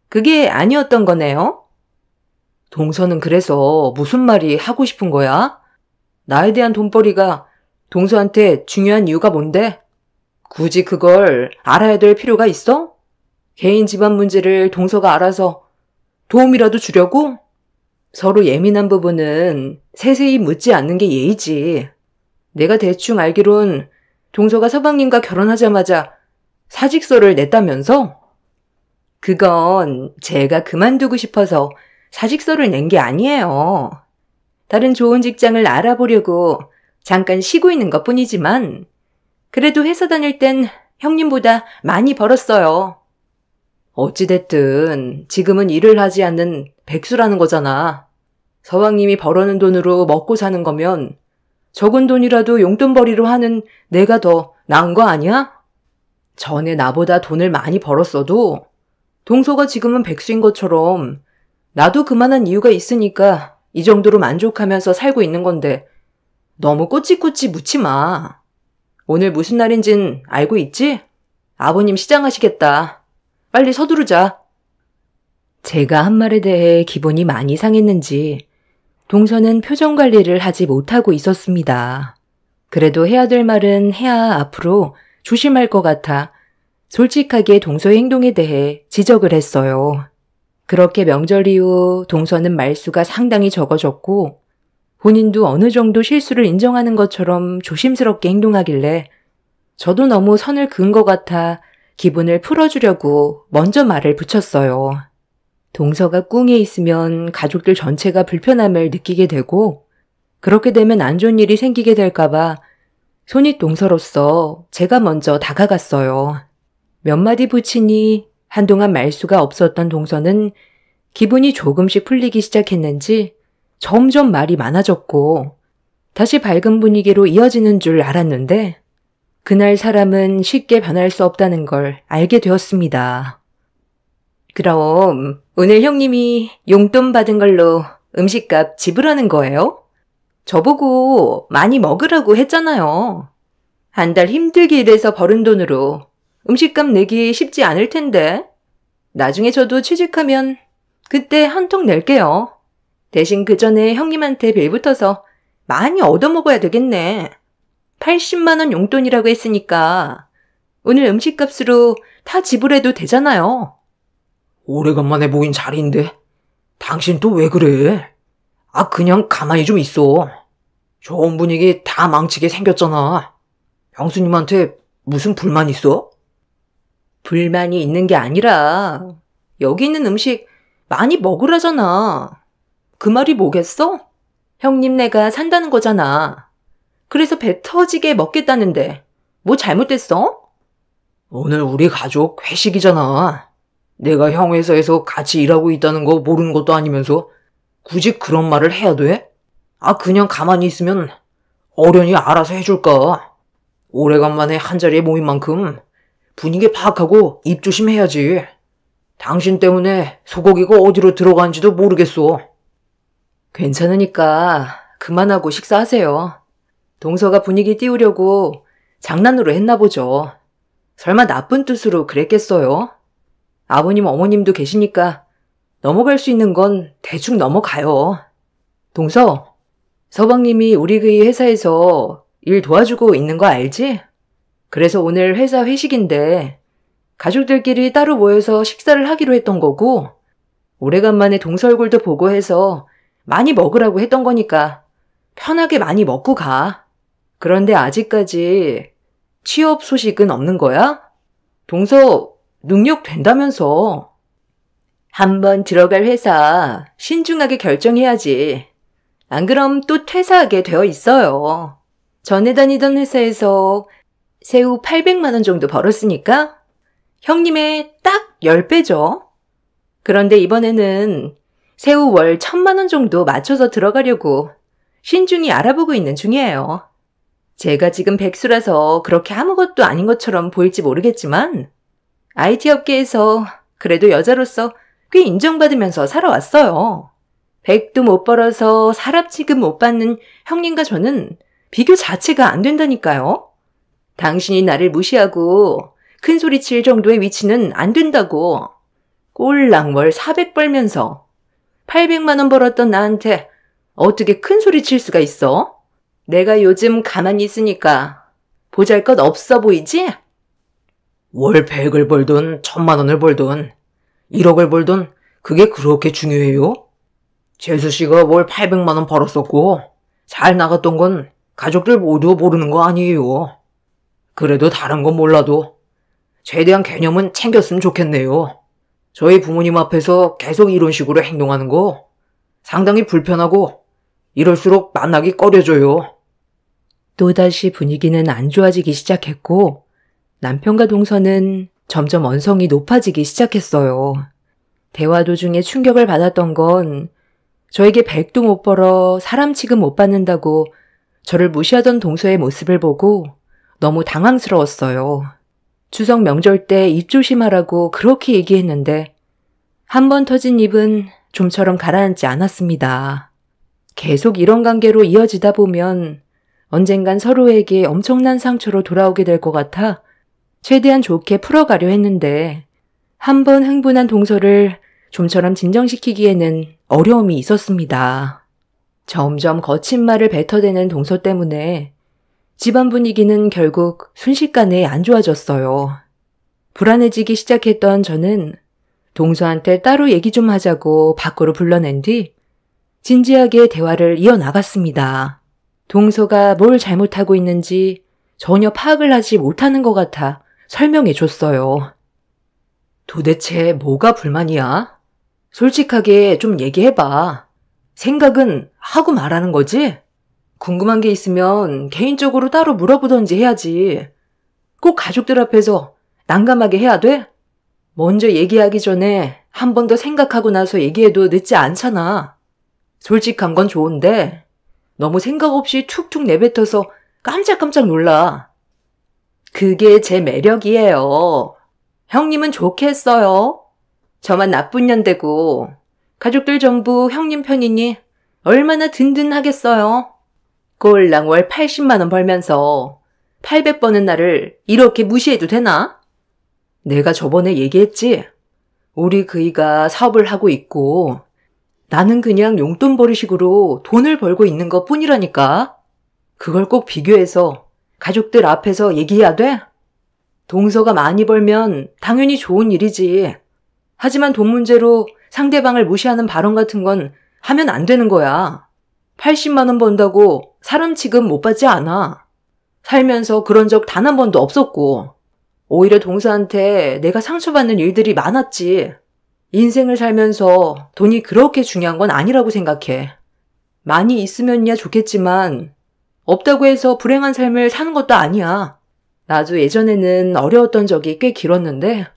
그게 아니었던 거네요? 동서는 그래서 무슨 말이 하고 싶은 거야? 나에 대한 돈벌이가 동서한테 중요한 이유가 뭔데? 굳이 그걸 알아야 될 필요가 있어? 개인 집안 문제를 동서가 알아서 도움이라도 주려고? 서로 예민한 부분은 세세히 묻지 않는 게 예의지. 내가 대충 알기론 동서가 서방님과 결혼하자마자 사직서를 냈다면서? 그건 제가 그만두고 싶어서 사직서를 낸 게 아니에요. 다른 좋은 직장을 알아보려고 잠깐 쉬고 있는 것뿐이지만 그래도 회사 다닐 땐 형님보다 많이 벌었어요. 어찌됐든 지금은 일을 하지 않는 백수라는 거잖아. 서방님이 벌어는 돈으로 먹고 사는 거면 적은 돈이라도 용돈벌이로 하는 내가 더 나은 거 아니야? 전에 나보다 돈을 많이 벌었어도 동서가 지금은 백수인 것처럼 나도 그만한 이유가 있으니까 이 정도로 만족하면서 살고 있는 건데 너무 꼬치꼬치 묻지 마. 오늘 무슨 날인진 알고 있지? 아버님 시장하시겠다. 빨리 서두르자. 제가 한 말에 대해 기분이 많이 상했는지 동서는 표정 관리를 하지 못하고 있었습니다. 그래도 해야 될 말은 해야 앞으로 조심할 것 같아 솔직하게 동서의 행동에 대해 지적을 했어요. 그렇게 명절 이후 동서는 말수가 상당히 적어졌고 본인도 어느 정도 실수를 인정하는 것처럼 조심스럽게 행동하길래 저도 너무 선을 그은 것 같아 기분을 풀어주려고 먼저 말을 붙였어요. 동서가 꿍에 있으면 가족들 전체가 불편함을 느끼게 되고 그렇게 되면 안 좋은 일이 생기게 될까봐 손윗 동서로서 제가 먼저 다가갔어요. 몇 마디 붙이니 한동안 말수가 없었던 동서는 기분이 조금씩 풀리기 시작했는지 점점 말이 많아졌고 다시 밝은 분위기로 이어지는 줄 알았는데 그날 사람은 쉽게 변할 수 없다는 걸 알게 되었습니다. 그럼 오늘 형님이 용돈 받은 걸로 음식값 지불하는 거예요? 저보고 많이 먹으라고 했잖아요. 한 달 힘들게 일해서 벌은 돈으로 음식값 내기 쉽지 않을 텐데 나중에 저도 취직하면 그때 한 통 낼게요. 대신 그 전에 형님한테 빌붙어서 많이 얻어먹어야 되겠네. 80만 원 용돈이라고 했으니까 오늘 음식값으로 다 지불해도 되잖아요. 오래간만에 모인 자리인데 당신 또 왜 그래? 그냥 가만히 좀 있어. 좋은 분위기 다 망치게 생겼잖아. 형수님한테 무슨 불만 있어? 불만이 있는 게 아니라 여기 있는 음식 많이 먹으라잖아. 그 말이 뭐겠어? 형님네가 산다는 거잖아. 그래서 배 터지게 먹겠다는데 뭐 잘못됐어? 오늘 우리 가족 회식이잖아. 내가 형 회사에서 같이 일하고 있다는 거 모르는 것도 아니면서 굳이 그런 말을 해야 돼? 그냥 가만히 있으면 어련히 알아서 해줄까? 오래간만에 한자리에 모인 만큼 분위기 파악하고 입조심해야지. 당신 때문에 소고기가 어디로 들어간지도 모르겠어. 괜찮으니까 그만하고 식사하세요. 동서가 분위기 띄우려고 장난으로 했나 보죠. 설마 나쁜 뜻으로 그랬겠어요? 아버님, 어머님도 계시니까 넘어갈 수 있는 건 대충 넘어가요. 동서, 서방님이 우리 그이 회사에서 일 도와주고 있는 거 알지? 그래서 오늘 회사 회식인데 가족들끼리 따로 모여서 식사를 하기로 했던 거고, 오래간만에 동서 얼굴도 보고 해서 많이 먹으라고 했던 거니까 편하게 많이 먹고 가. 그런데 아직까지 취업 소식은 없는 거야? 동서 능력 된다면서. 한번 들어갈 회사 신중하게 결정해야지. 안 그럼 또 퇴사하게 되어 있어요. 전에 다니던 회사에서 세후 800만 원 정도 벌었으니까 형님의 딱 10배죠. 그런데 이번에는 세후 월 1000만 원 정도 맞춰서 들어가려고 신중히 알아보고 있는 중이에요. 제가 지금 백수라서 그렇게 아무것도 아닌 것처럼 보일지 모르겠지만 IT 업계에서 그래도 여자로서 꽤 인정받으면서 살아왔어요. 100도 못 벌어서 사람 취급 못 받는 형님과 저는 비교 자체가 안 된다니까요. 당신이 나를 무시하고 큰 소리 칠 정도의 위치는 안 된다고. 꼴랑 월 400 벌면서 800만 원 벌었던 나한테 어떻게 큰 소리 칠 수가 있어? 내가 요즘 가만히 있으니까 보잘것 없어 보이지? 월 100을 벌든 1000만 원을 벌든 1억을 벌든 그게 그렇게 중요해요? 재수 씨가 월 800만 원 벌었었고 잘 나갔던 건 가족들 모두 모르는 거 아니에요. 그래도 다른 건 몰라도 최대한 개념은 챙겼으면 좋겠네요. 저희 부모님 앞에서 계속 이런 식으로 행동하는 거 상당히 불편하고 이럴수록 만나기 꺼려져요. 또다시 분위기는 안 좋아지기 시작했고 남편과 동서는 점점 언성이 높아지기 시작했어요. 대화 도중에 충격을 받았던 건 저에게 100도 못 벌어 사람 취급 못 받는다고 저를 무시하던 동서의 모습을 보고 너무 당황스러웠어요. 추석 명절 때 입 조심하라고 그렇게 얘기했는데 한 번 터진 입은 좀처럼 가라앉지 않았습니다. 계속 이런 관계로 이어지다 보면 언젠간 서로에게 엄청난 상처로 돌아오게 될 것 같아 최대한 좋게 풀어가려 했는데 한 번 흥분한 동서를 좀처럼 진정시키기에는 어려움이 있었습니다. 점점 거친 말을 뱉어대는 동서 때문에 집안 분위기는 결국 순식간에 안 좋아졌어요. 불안해지기 시작했던 저는 동서한테 따로 얘기 좀 하자고 밖으로 불러낸 뒤 진지하게 대화를 이어나갔습니다. 동서가 뭘 잘못하고 있는지 전혀 파악을 하지 못하는 것 같아 설명해 줬어요. 도대체 뭐가 불만이야? 솔직하게 좀 얘기해봐. 생각은 하고 말하는 거지? 궁금한 게 있으면 개인적으로 따로 물어보던지 해야지. 꼭 가족들 앞에서 난감하게 해야 돼? 먼저 얘기하기 전에 한 번 더 생각하고 나서 얘기해도 늦지 않잖아. 솔직한 건 좋은데 너무 생각 없이 툭툭 내뱉어서 깜짝깜짝 놀라. 그게 제 매력이에요. 형님은 좋게 했어요. 저만 나쁜 년 되고 가족들 전부 형님 편이니 얼마나 든든하겠어요. 꼴랑 월 80만 원 벌면서 800 버는 나를 이렇게 무시해도 되나? 내가 저번에 얘기했지? 우리 그이가 사업을 하고 있고 나는 그냥 용돈 버리식으로 돈을 벌고 있는 것 뿐이라니까. 그걸 꼭 비교해서 가족들 앞에서 얘기해야 돼? 동서가 많이 벌면 당연히 좋은 일이지. 하지만 돈 문제로 상대방을 무시하는 발언 같은 건 하면 안 되는 거야. 80만 원 번다고 사람 취급 못 받지 않아. 살면서 그런 적 단 한 번도 없었고 오히려 동서한테 내가 상처받는 일들이 많았지. 인생을 살면서 돈이 그렇게 중요한 건 아니라고 생각해. 많이 있으면야 좋겠지만 없다고 해서 불행한 삶을 사는 것도 아니야. 나도 예전에는 어려웠던 적이 꽤 길었는데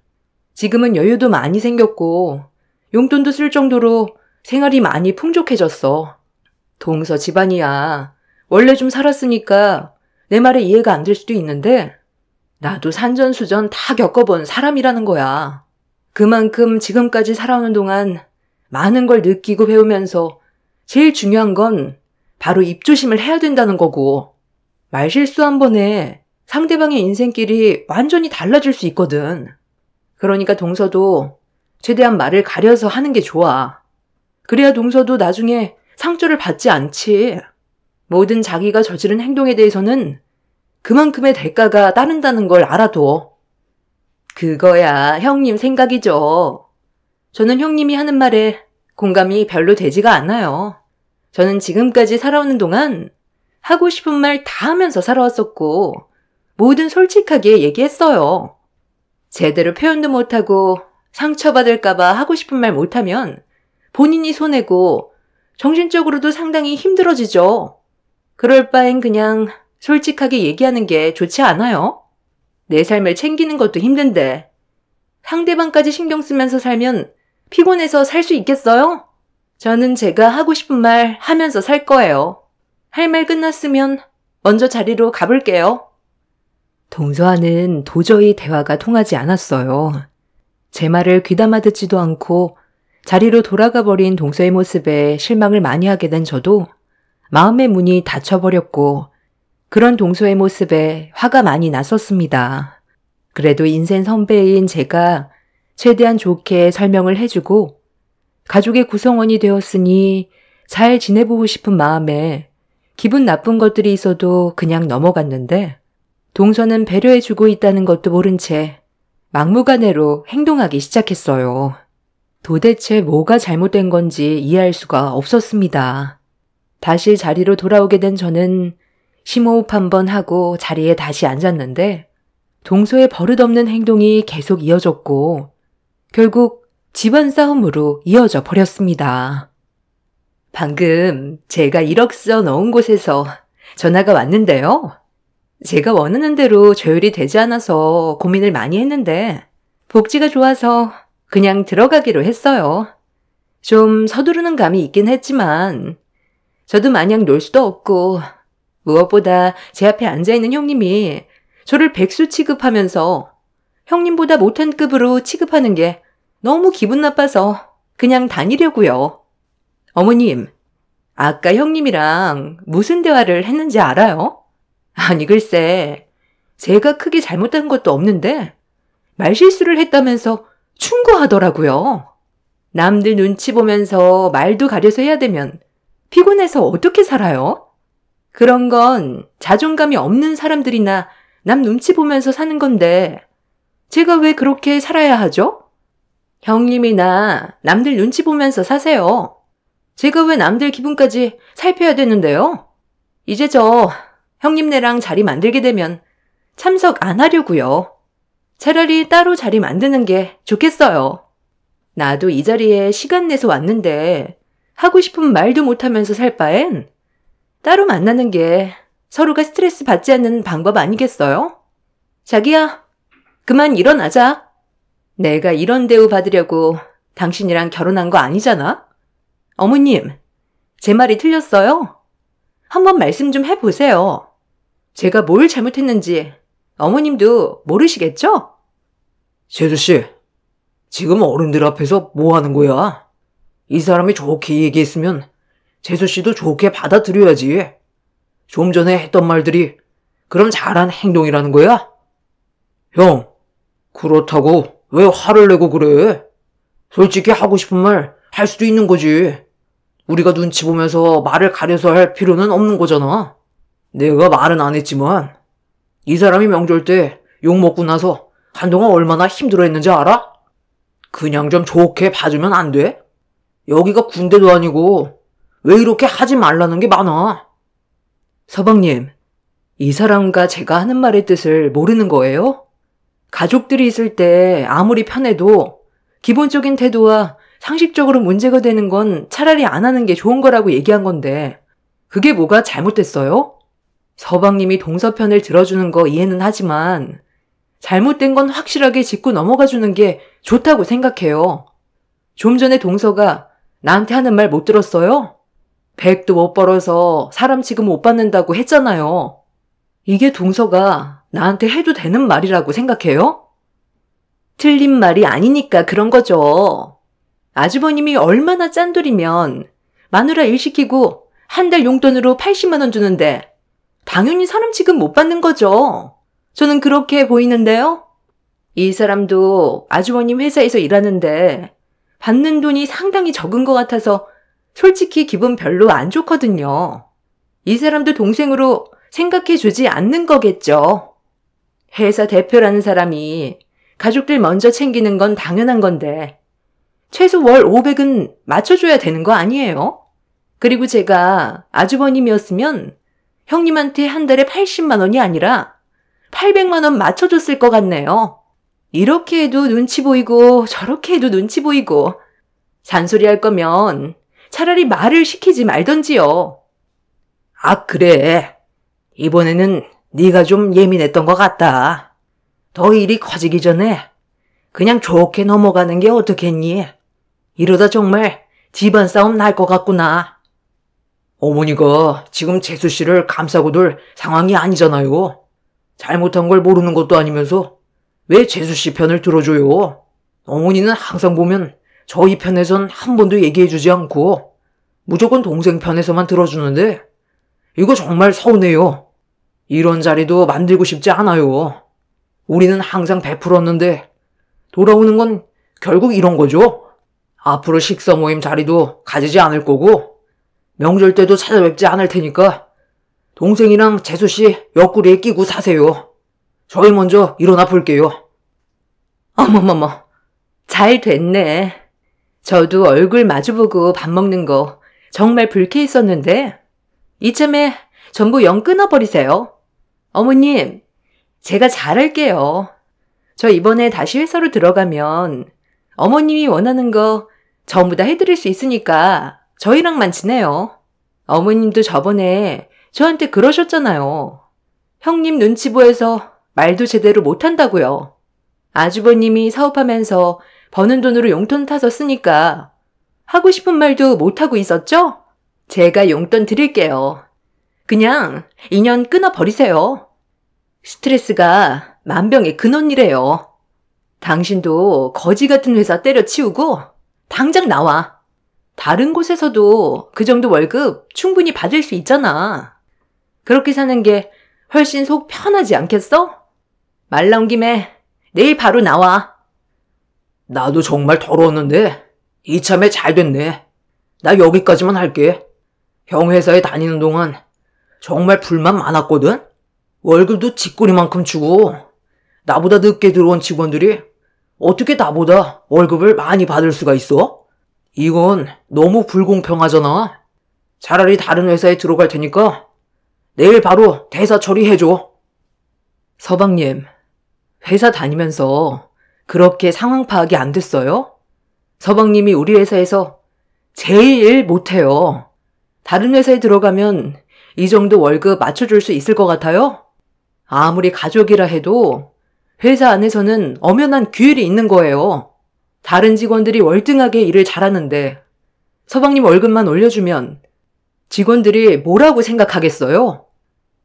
지금은 여유도 많이 생겼고 용돈도 쓸 정도로 생활이 많이 풍족해졌어. 동서 집안이야. 원래 좀 살았으니까 내 말에 이해가 안 될 수도 있는데 나도 산전수전 다 겪어본 사람이라는 거야. 그만큼 지금까지 살아오는 동안 많은 걸 느끼고 배우면서 제일 중요한 건 바로 입조심을 해야 된다는 거고, 말실수 한 번에 상대방의 인생길이 완전히 달라질 수 있거든. 그러니까 동서도 최대한 말을 가려서 하는 게 좋아. 그래야 동서도 나중에 상처를 받지 않지. 모든 자기가 저지른 행동에 대해서는 그만큼의 대가가 따른다는 걸 알아둬. 그거야 형님 생각이죠. 저는 형님이 하는 말에 공감이 별로 되지가 않아요. 저는 지금까지 살아오는 동안 하고 싶은 말 다 하면서 살아왔었고 뭐든 솔직하게 얘기했어요. 제대로 표현도 못하고 상처받을까봐 하고 싶은 말 못하면 본인이 손해고 정신적으로도 상당히 힘들어지죠. 그럴 바엔 그냥 솔직하게 얘기하는 게 좋지 않아요? 내 삶을 챙기는 것도 힘든데 상대방까지 신경 쓰면서 살면 피곤해서 살 수 있겠어요? 저는 제가 하고 싶은 말 하면서 살 거예요. 할 말 끝났으면 먼저 자리로 가볼게요. 동서와는 도저히 대화가 통하지 않았어요. 제 말을 귀담아 듣지도 않고 자리로 돌아가 버린 동서의 모습에 실망을 많이 하게 된 저도 마음의 문이 닫혀버렸고 그런 동서의 모습에 화가 많이 났었습니다. 그래도 인생 선배인 제가 최대한 좋게 설명을 해주고 가족의 구성원이 되었으니 잘 지내보고 싶은 마음에 기분 나쁜 것들이 있어도 그냥 넘어갔는데 동서는 배려해주고 있다는 것도 모른 채 막무가내로 행동하기 시작했어요. 도대체 뭐가 잘못된 건지 이해할 수가 없었습니다. 다시 자리로 돌아오게 된 저는 심호흡 한번 하고 자리에 다시 앉았는데 동서의 버릇없는 행동이 계속 이어졌고 결국 집안 싸움으로 이어져 버렸습니다. 방금 제가 1억 써 넣은 곳에서 전화가 왔는데요. 제가 원하는 대로 조율이 되지 않아서 고민을 많이 했는데 복지가 좋아서 그냥 들어가기로 했어요. 좀 서두르는 감이 있긴 했지만 저도 마냥 놀 수도 없고 무엇보다 제 앞에 앉아있는 형님이 저를 백수 취급하면서 형님보다 못한 급으로 취급하는 게 너무 기분 나빠서 그냥 다니려고요. 어머님, 아까 형님이랑 무슨 대화를 했는지 알아요? 아니 글쎄, 제가 크게 잘못한 것도 없는데 말실수를 했다면서 충고하더라고요. 남들 눈치 보면서 말도 가려서 해야 되면 피곤해서 어떻게 살아요? 그런 건 자존감이 없는 사람들이나 남 눈치 보면서 사는 건데 제가 왜 그렇게 살아야 하죠? 형님이나 남들 눈치 보면서 사세요. 제가 왜 남들 기분까지 살펴야 되는데요? 이제 저 형님네랑 자리 만들게 되면 참석 안 하려고요. 차라리 따로 자리 만드는 게 좋겠어요. 나도 이 자리에 시간 내서 왔는데 하고 싶은 말도 못하면서 살 바엔 따로 만나는 게 서로가 스트레스 받지 않는 방법 아니겠어요? 자기야, 그만 일어나자. 내가 이런 대우 받으려고 당신이랑 결혼한 거 아니잖아? 어머님, 제 말이 틀렸어요? 한번 말씀 좀 해보세요. 제가 뭘 잘못했는지 어머님도 모르시겠죠? 재수씨, 지금 어른들 앞에서 뭐 하는 거야? 이 사람이 좋게 얘기했으면 재수씨도 좋게 받아들여야지. 좀 전에 했던 말들이 그럼 잘한 행동이라는 거야? 형, 그렇다고 왜 화를 내고 그래? 솔직히 하고 싶은 말 할 수도 있는 거지. 우리가 눈치 보면서 말을 가려서 할 필요는 없는 거잖아. 내가 말은 안 했지만 이 사람이 명절 때 욕 먹고 나서 한동안 얼마나 힘들어했는지 알아? 그냥 좀 좋게 봐주면 안 돼? 여기가 군대도 아니고 왜 이렇게 하지 말라는 게 많아? 서방님, 이 사람과 제가 하는 말의 뜻을 모르는 거예요? 가족들이 있을 때 아무리 편해도 기본적인 태도와 상식적으로 문제가 되는 건 차라리 안 하는 게 좋은 거라고 얘기한 건데 그게 뭐가 잘못됐어요? 서방님이 동서 편을 들어주는 거 이해는 하지만 잘못된 건 확실하게 짚고 넘어가 주는 게 좋다고 생각해요. 좀 전에 동서가 나한테 하는 말 못 들었어요? 100도 못 벌어서 사람 취급 못 받는다고 했잖아요. 이게 동서가 나한테 해도 되는 말이라고 생각해요? 틀린 말이 아니니까 그런 거죠. 아주버님이 얼마나 짠돌이면 마누라 일 시키고 한 달 용돈으로 80만 원 주는데 당연히 사람 취급 못 받는 거죠. 저는 그렇게 보이는데요. 이 사람도 아주버님 회사에서 일하는데 받는 돈이 상당히 적은 것 같아서 솔직히 기분 별로 안 좋거든요. 이 사람도 동생으로 생각해 주지 않는 거겠죠. 회사 대표라는 사람이 가족들 먼저 챙기는 건 당연한 건데 최소 월 500은 맞춰줘야 되는 거 아니에요? 그리고 제가 아주버님이었으면 형님한테 한 달에 80만 원이 아니라 800만 원 맞춰줬을 것 같네요. 이렇게 해도 눈치 보이고 저렇게 해도 눈치 보이고 잔소리 할 거면 차라리 말을 시키지 말던지요. 아, 그래. 이번에는 네가 좀 예민했던 것 같다. 더 일이 커지기 전에 그냥 좋게 넘어가는 게 어떻겠니? 이러다 정말 집안 싸움 날 것 같구나. 어머니가 지금 재수 씨를 감싸고 둘 상황이 아니잖아요. 잘못한 걸 모르는 것도 아니면서 왜 재수 씨 편을 들어줘요? 어머니는 항상 보면 저희 편에선 한 번도 얘기해주지 않고 무조건 동생 편에서만 들어주는데 이거 정말 서운해요. 이런 자리도 만들고 싶지 않아요. 우리는 항상 베풀었는데 돌아오는 건 결국 이런 거죠. 앞으로 식사 모임 자리도 가지지 않을 거고 명절 때도 찾아뵙지 않을 테니까 동생이랑 재수씨 옆구리에 끼고 사세요. 저희 먼저 일어나 볼게요. 어머머머, 잘 됐네. 저도 얼굴 마주보고 밥 먹는 거 정말 불쾌했었는데 이참에 전부 영 끊어버리세요. 어머님, 제가 잘할게요. 저 이번에 다시 회사로 들어가면 어머님이 원하는 거 전부 다 해드릴 수 있으니까 저희랑만 지내요. 어머님도 저번에 저한테 그러셨잖아요. 형님 눈치 보여서 말도 제대로 못한다고요. 아주버님이 사업하면서 버는 돈으로 용돈 타서 쓰니까 하고 싶은 말도 못하고 있었죠? 제가 용돈 드릴게요. 그냥 인연 끊어버리세요. 스트레스가 만병의 근원이래요. 당신도 거지 같은 회사 때려치우고 당장 나와. 다른 곳에서도 그 정도 월급 충분히 받을 수 있잖아. 그렇게 사는 게 훨씬 속 편하지 않겠어? 말 나온 김에 내일 바로 나와. 나도 정말 더러웠는데 이참에 잘 됐네. 나 여기까지만 할게. 형 회사에 다니는 동안 정말 불만 많았거든? 월급도 쥐꼬리만큼 주고 나보다 늦게 들어온 직원들이 어떻게 나보다 월급을 많이 받을 수가 있어? 이건 너무 불공평하잖아. 차라리 다른 회사에 들어갈 테니까 내일 바로 대사 처리해줘. 서방님, 회사 다니면서 그렇게 상황 파악이 안 됐어요? 서방님이 우리 회사에서 제일 일 못해요. 다른 회사에 들어가면 이 정도 월급 맞춰줄 수 있을 것 같아요? 아무리 가족이라 해도 회사 안에서는 엄연한 규율이 있는 거예요. 다른 직원들이 월등하게 일을 잘하는데 서방님 월급만 올려주면 직원들이 뭐라고 생각하겠어요?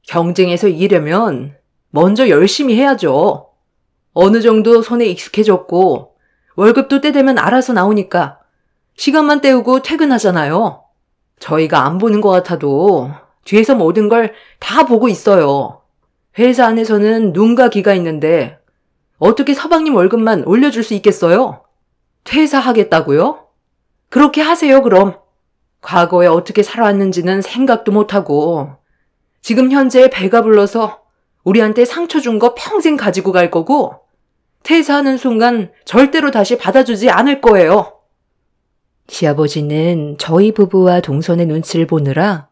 경쟁에서 이기려면 먼저 열심히 해야죠. 어느 정도 손에 익숙해졌고 월급도 때 되면 알아서 나오니까 시간만 때우고 퇴근하잖아요. 저희가 안 보는 것 같아도 뒤에서 모든 걸 다 보고 있어요. 회사 안에서는 눈과 귀가 있는데 어떻게 서방님 월급만 올려줄 수 있겠어요? 퇴사하겠다고요? 그렇게 하세요, 그럼. 과거에 어떻게 살아왔는지는 생각도 못하고 지금 현재 배가 불러서 우리한테 상처 준 거 평생 가지고 갈 거고 퇴사하는 순간 절대로 다시 받아주지 않을 거예요. 시아버지는 저희 부부와 동선의 눈치를 보느라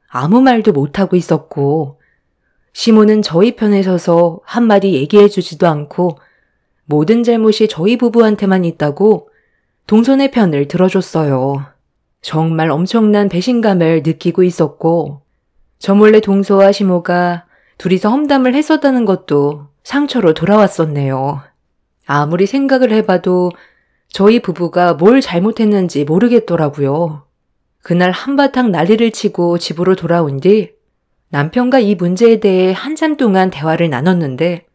아무 말도 못하고 있었고 시모는 저희 편에 서서 한마디 얘기해주지도 않고 모든 잘못이 저희 부부한테만 있다고 동선의 편을 들어줬어요. 정말 엄청난 배신감을 느끼고 있었고 저 몰래 동서와 시모가 둘이서 험담을 했었다는 것도 상처로 돌아왔었네요. 아무리 생각을 해봐도 저희 부부가 뭘 잘못했는지 모르겠더라고요. 그날 한바탕 난리를 치고 집으로 돌아온 뒤 남편과 이 문제에 대해 한참 동안 대화를 나눴는데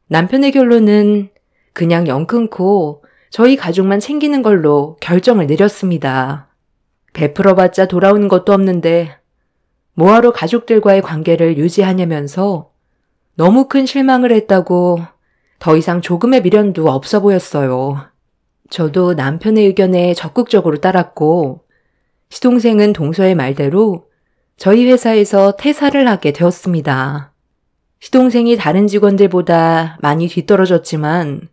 남편의 결론은 그냥 영 끊고 저희 가족만 챙기는 걸로 결정을 내렸습니다. 베풀어봤자 돌아오는 것도 없는데 뭐하러 가족들과의 관계를 유지하냐면서 너무 큰 실망을 했다고 더 이상 조금의 미련도 없어 보였어요. 저도 남편의 의견에 적극적으로 따랐고 시동생은 동서의 말대로 저희 회사에서 퇴사를 하게 되었습니다. 시동생이 다른 직원들보다 많이 뒤떨어졌지만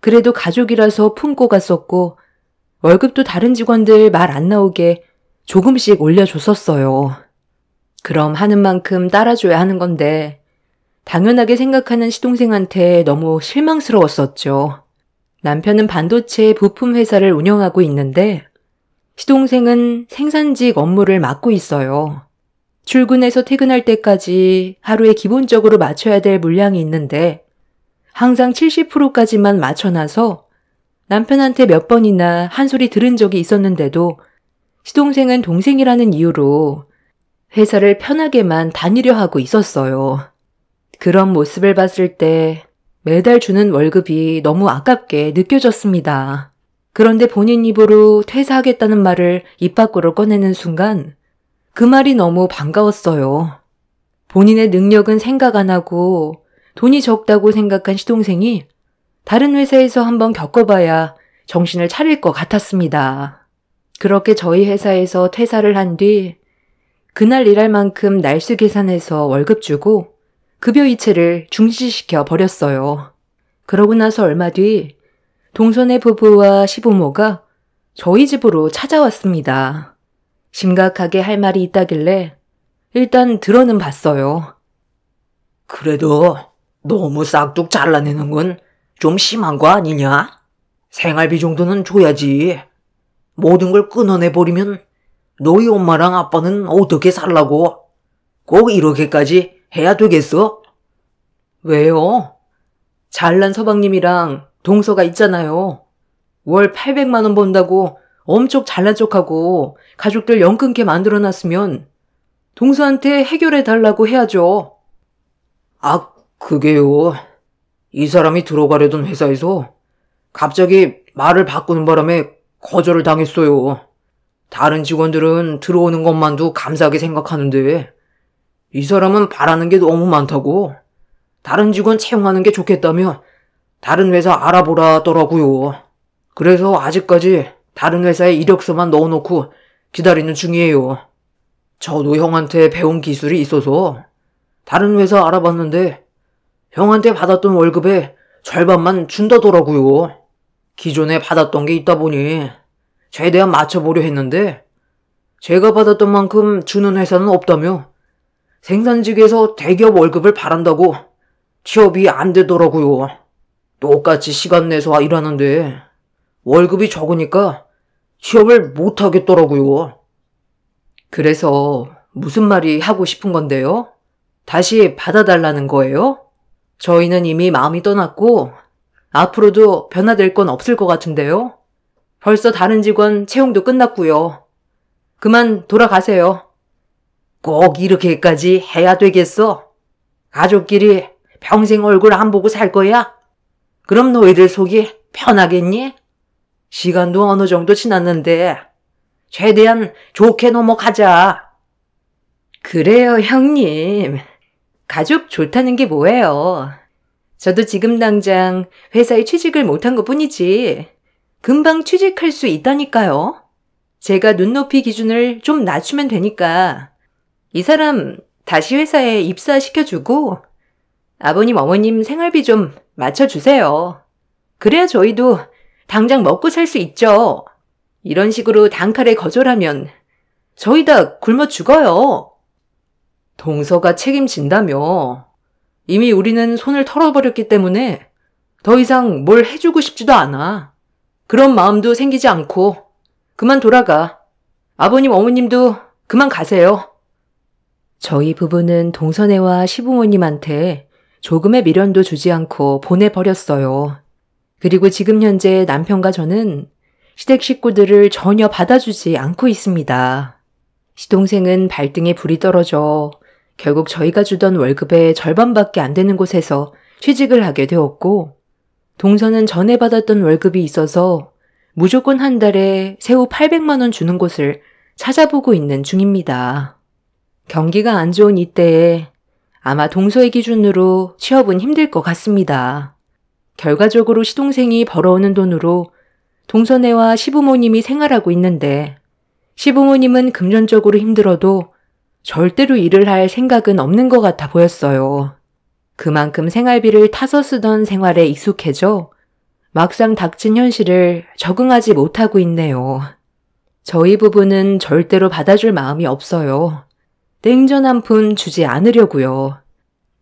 그래도 가족이라서 품고 갔었고 월급도 다른 직원들 말 안 나오게 조금씩 올려줬었어요. 그럼 하는 만큼 따라줘야 하는 건데 당연하게 생각하는 시동생한테 너무 실망스러웠었죠. 남편은 반도체 부품 회사를 운영하고 있는데 시동생은 생산직 업무를 맡고 있어요. 출근해서 퇴근할 때까지 하루에 기본적으로 맞춰야 될 물량이 있는데 항상 70%까지만 맞춰놔서 남편한테 몇 번이나 한 소리 들은 적이 있었는데도 시동생은 동생이라는 이유로 회사를 편하게만 다니려 하고 있었어요. 그런 모습을 봤을 때 매달 주는 월급이 너무 아깝게 느껴졌습니다. 그런데 본인 입으로 퇴사하겠다는 말을 입 밖으로 꺼내는 순간 그 말이 너무 반가웠어요. 본인의 능력은 생각 안 하고 돈이 적다고 생각한 시동생이 다른 회사에서 한번 겪어봐야 정신을 차릴 것 같았습니다. 그렇게 저희 회사에서 퇴사를 한 뒤 그날 일할 만큼 날수 계산해서 월급 주고 급여 이체를 중지시켜 버렸어요. 그러고 나서 얼마 뒤 동선의 부부와 시부모가 저희 집으로 찾아왔습니다. 심각하게 할 말이 있다길래 일단 들어는 봤어요. 그래도 너무 싹둑 잘라내는 건 좀 심한 거 아니냐? 생활비 정도는 줘야지. 모든 걸 끊어내버리면 너희 엄마랑 아빠는 어떻게 살라고? 꼭 이렇게까지 해야 되겠어? 왜요? 잘난 서방님이랑 동서가 있잖아요. 월 800만 원 번다고 엄청 잘난 척하고 가족들 영 끊게 만들어놨으면 동서한테 해결해달라고 해야죠. 아, 그게요. 이 사람이 들어가려던 회사에서 갑자기 말을 바꾸는 바람에 거절을 당했어요. 다른 직원들은 들어오는 것만도 감사하게 생각하는데 이 사람은 바라는 게 너무 많다고 다른 직원 채용하는 게 좋겠다며 다른 회사 알아보라 하더라고요. 그래서 아직까지 다른 회사에 이력서만 넣어놓고 기다리는 중이에요. 저도 형한테 배운 기술이 있어서 다른 회사 알아봤는데 형한테 받았던 월급의 절반만 준다더라고요. 기존에 받았던 게 있다 보니 최대한 맞춰보려 했는데 제가 받았던 만큼 주는 회사는 없다며 생산직에서 대기업 월급을 바란다고 취업이 안 되더라고요. 똑같이 시간 내서 일하는데 월급이 적으니까 취업을 못 하겠더라고요. 그래서 무슨 말이 하고 싶은 건데요? 다시 받아달라는 거예요? 저희는 이미 마음이 떠났고 앞으로도 변화될 건 없을 것 같은데요? 벌써 다른 직원 채용도 끝났고요. 그만 돌아가세요. 꼭 이렇게까지 해야 되겠어? 가족끼리 평생 얼굴 안 보고 살 거야? 그럼 너희들 속이 편하겠니? 시간도 어느 정도 지났는데 최대한 좋게 넘어가자. 그래요, 형님. 가족 좋다는 게 뭐예요? 저도 지금 당장 회사에 취직을 못한 것뿐이지 금방 취직할 수 있다니까요. 제가 눈높이 기준을 좀 낮추면 되니까 이 사람 다시 회사에 입사시켜주고 아버님, 어머님 생활비 좀 맞춰주세요. 그래야 저희도 당장 먹고 살 수 있죠. 이런 식으로 단칼에 거절하면 저희 다 굶어 죽어요. 동서가 책임진다며. 이미 우리는 손을 털어버렸기 때문에 더 이상 뭘 해주고 싶지도 않아. 그런 마음도 생기지 않고 그만 돌아가. 아버님, 어머님도 그만 가세요. 저희 부부는 동서네와 시부모님한테 조금의 미련도 주지 않고 보내버렸어요. 그리고 지금 현재 남편과 저는 시댁 식구들을 전혀 받아주지 않고 있습니다. 시동생은 발등에 불이 떨어져 결국 저희가 주던 월급의 절반밖에 안 되는 곳에서 취직을 하게 되었고, 동서는 전에 받았던 월급이 있어서 무조건 한 달에 세후 800만 원 주는 곳을 찾아보고 있는 중입니다. 경기가 안 좋은 이때에 아마 동서의 기준으로 취업은 힘들 것 같습니다. 결과적으로 시동생이 벌어오는 돈으로 동서네와 시부모님이 생활하고 있는데, 시부모님은 금전적으로 힘들어도 절대로 일을 할 생각은 없는 것 같아 보였어요. 그만큼 생활비를 타서 쓰던 생활에 익숙해져 막상 닥친 현실을 적응하지 못하고 있네요. 저희 부부는 절대로 받아줄 마음이 없어요. 냉전 한 푼 주지 않으려고요.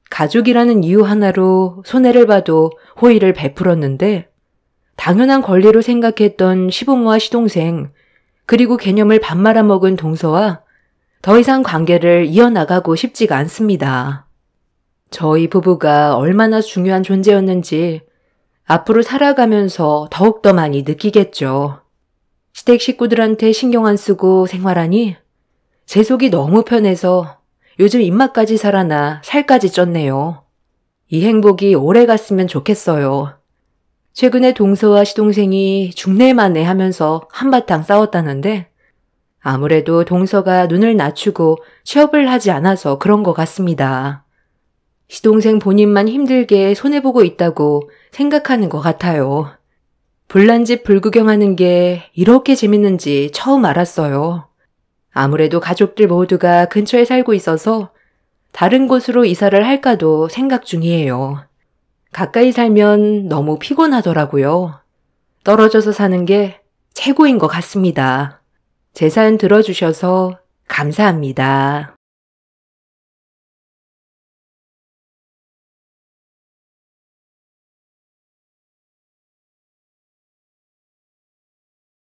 가족이라는 이유 하나로 손해를 봐도 호의를 베풀었는데, 당연한 권리로 생각했던 시부모와 시동생, 그리고 개념을 밥 말아먹은 동서와 더 이상 관계를 이어나가고 싶지가 않습니다. 저희 부부가 얼마나 중요한 존재였는지 앞으로 살아가면서 더욱더 많이 느끼겠죠. 시댁 식구들한테 신경 안 쓰고 생활하니 제 속이 너무 편해서 요즘 입맛까지 살아나 살까지 쪘네요. 이 행복이 오래 갔으면 좋겠어요. 최근에 동서와 시동생이 중내만내 하면서 한바탕 싸웠다는데, 아무래도 동서가 눈을 낮추고 취업을 하지 않아서 그런 것 같습니다. 시동생 본인만 힘들게 손해보고 있다고 생각하는 것 같아요. 불난집 불구경하는 게 이렇게 재밌는지 처음 알았어요. 아무래도 가족들 모두가 근처에 살고 있어서 다른 곳으로 이사를 할까도 생각 중이에요. 가까이 살면 너무 피곤하더라고요. 떨어져서 사는 게 최고인 것 같습니다. 제 사연 들어주셔서 감사합니다.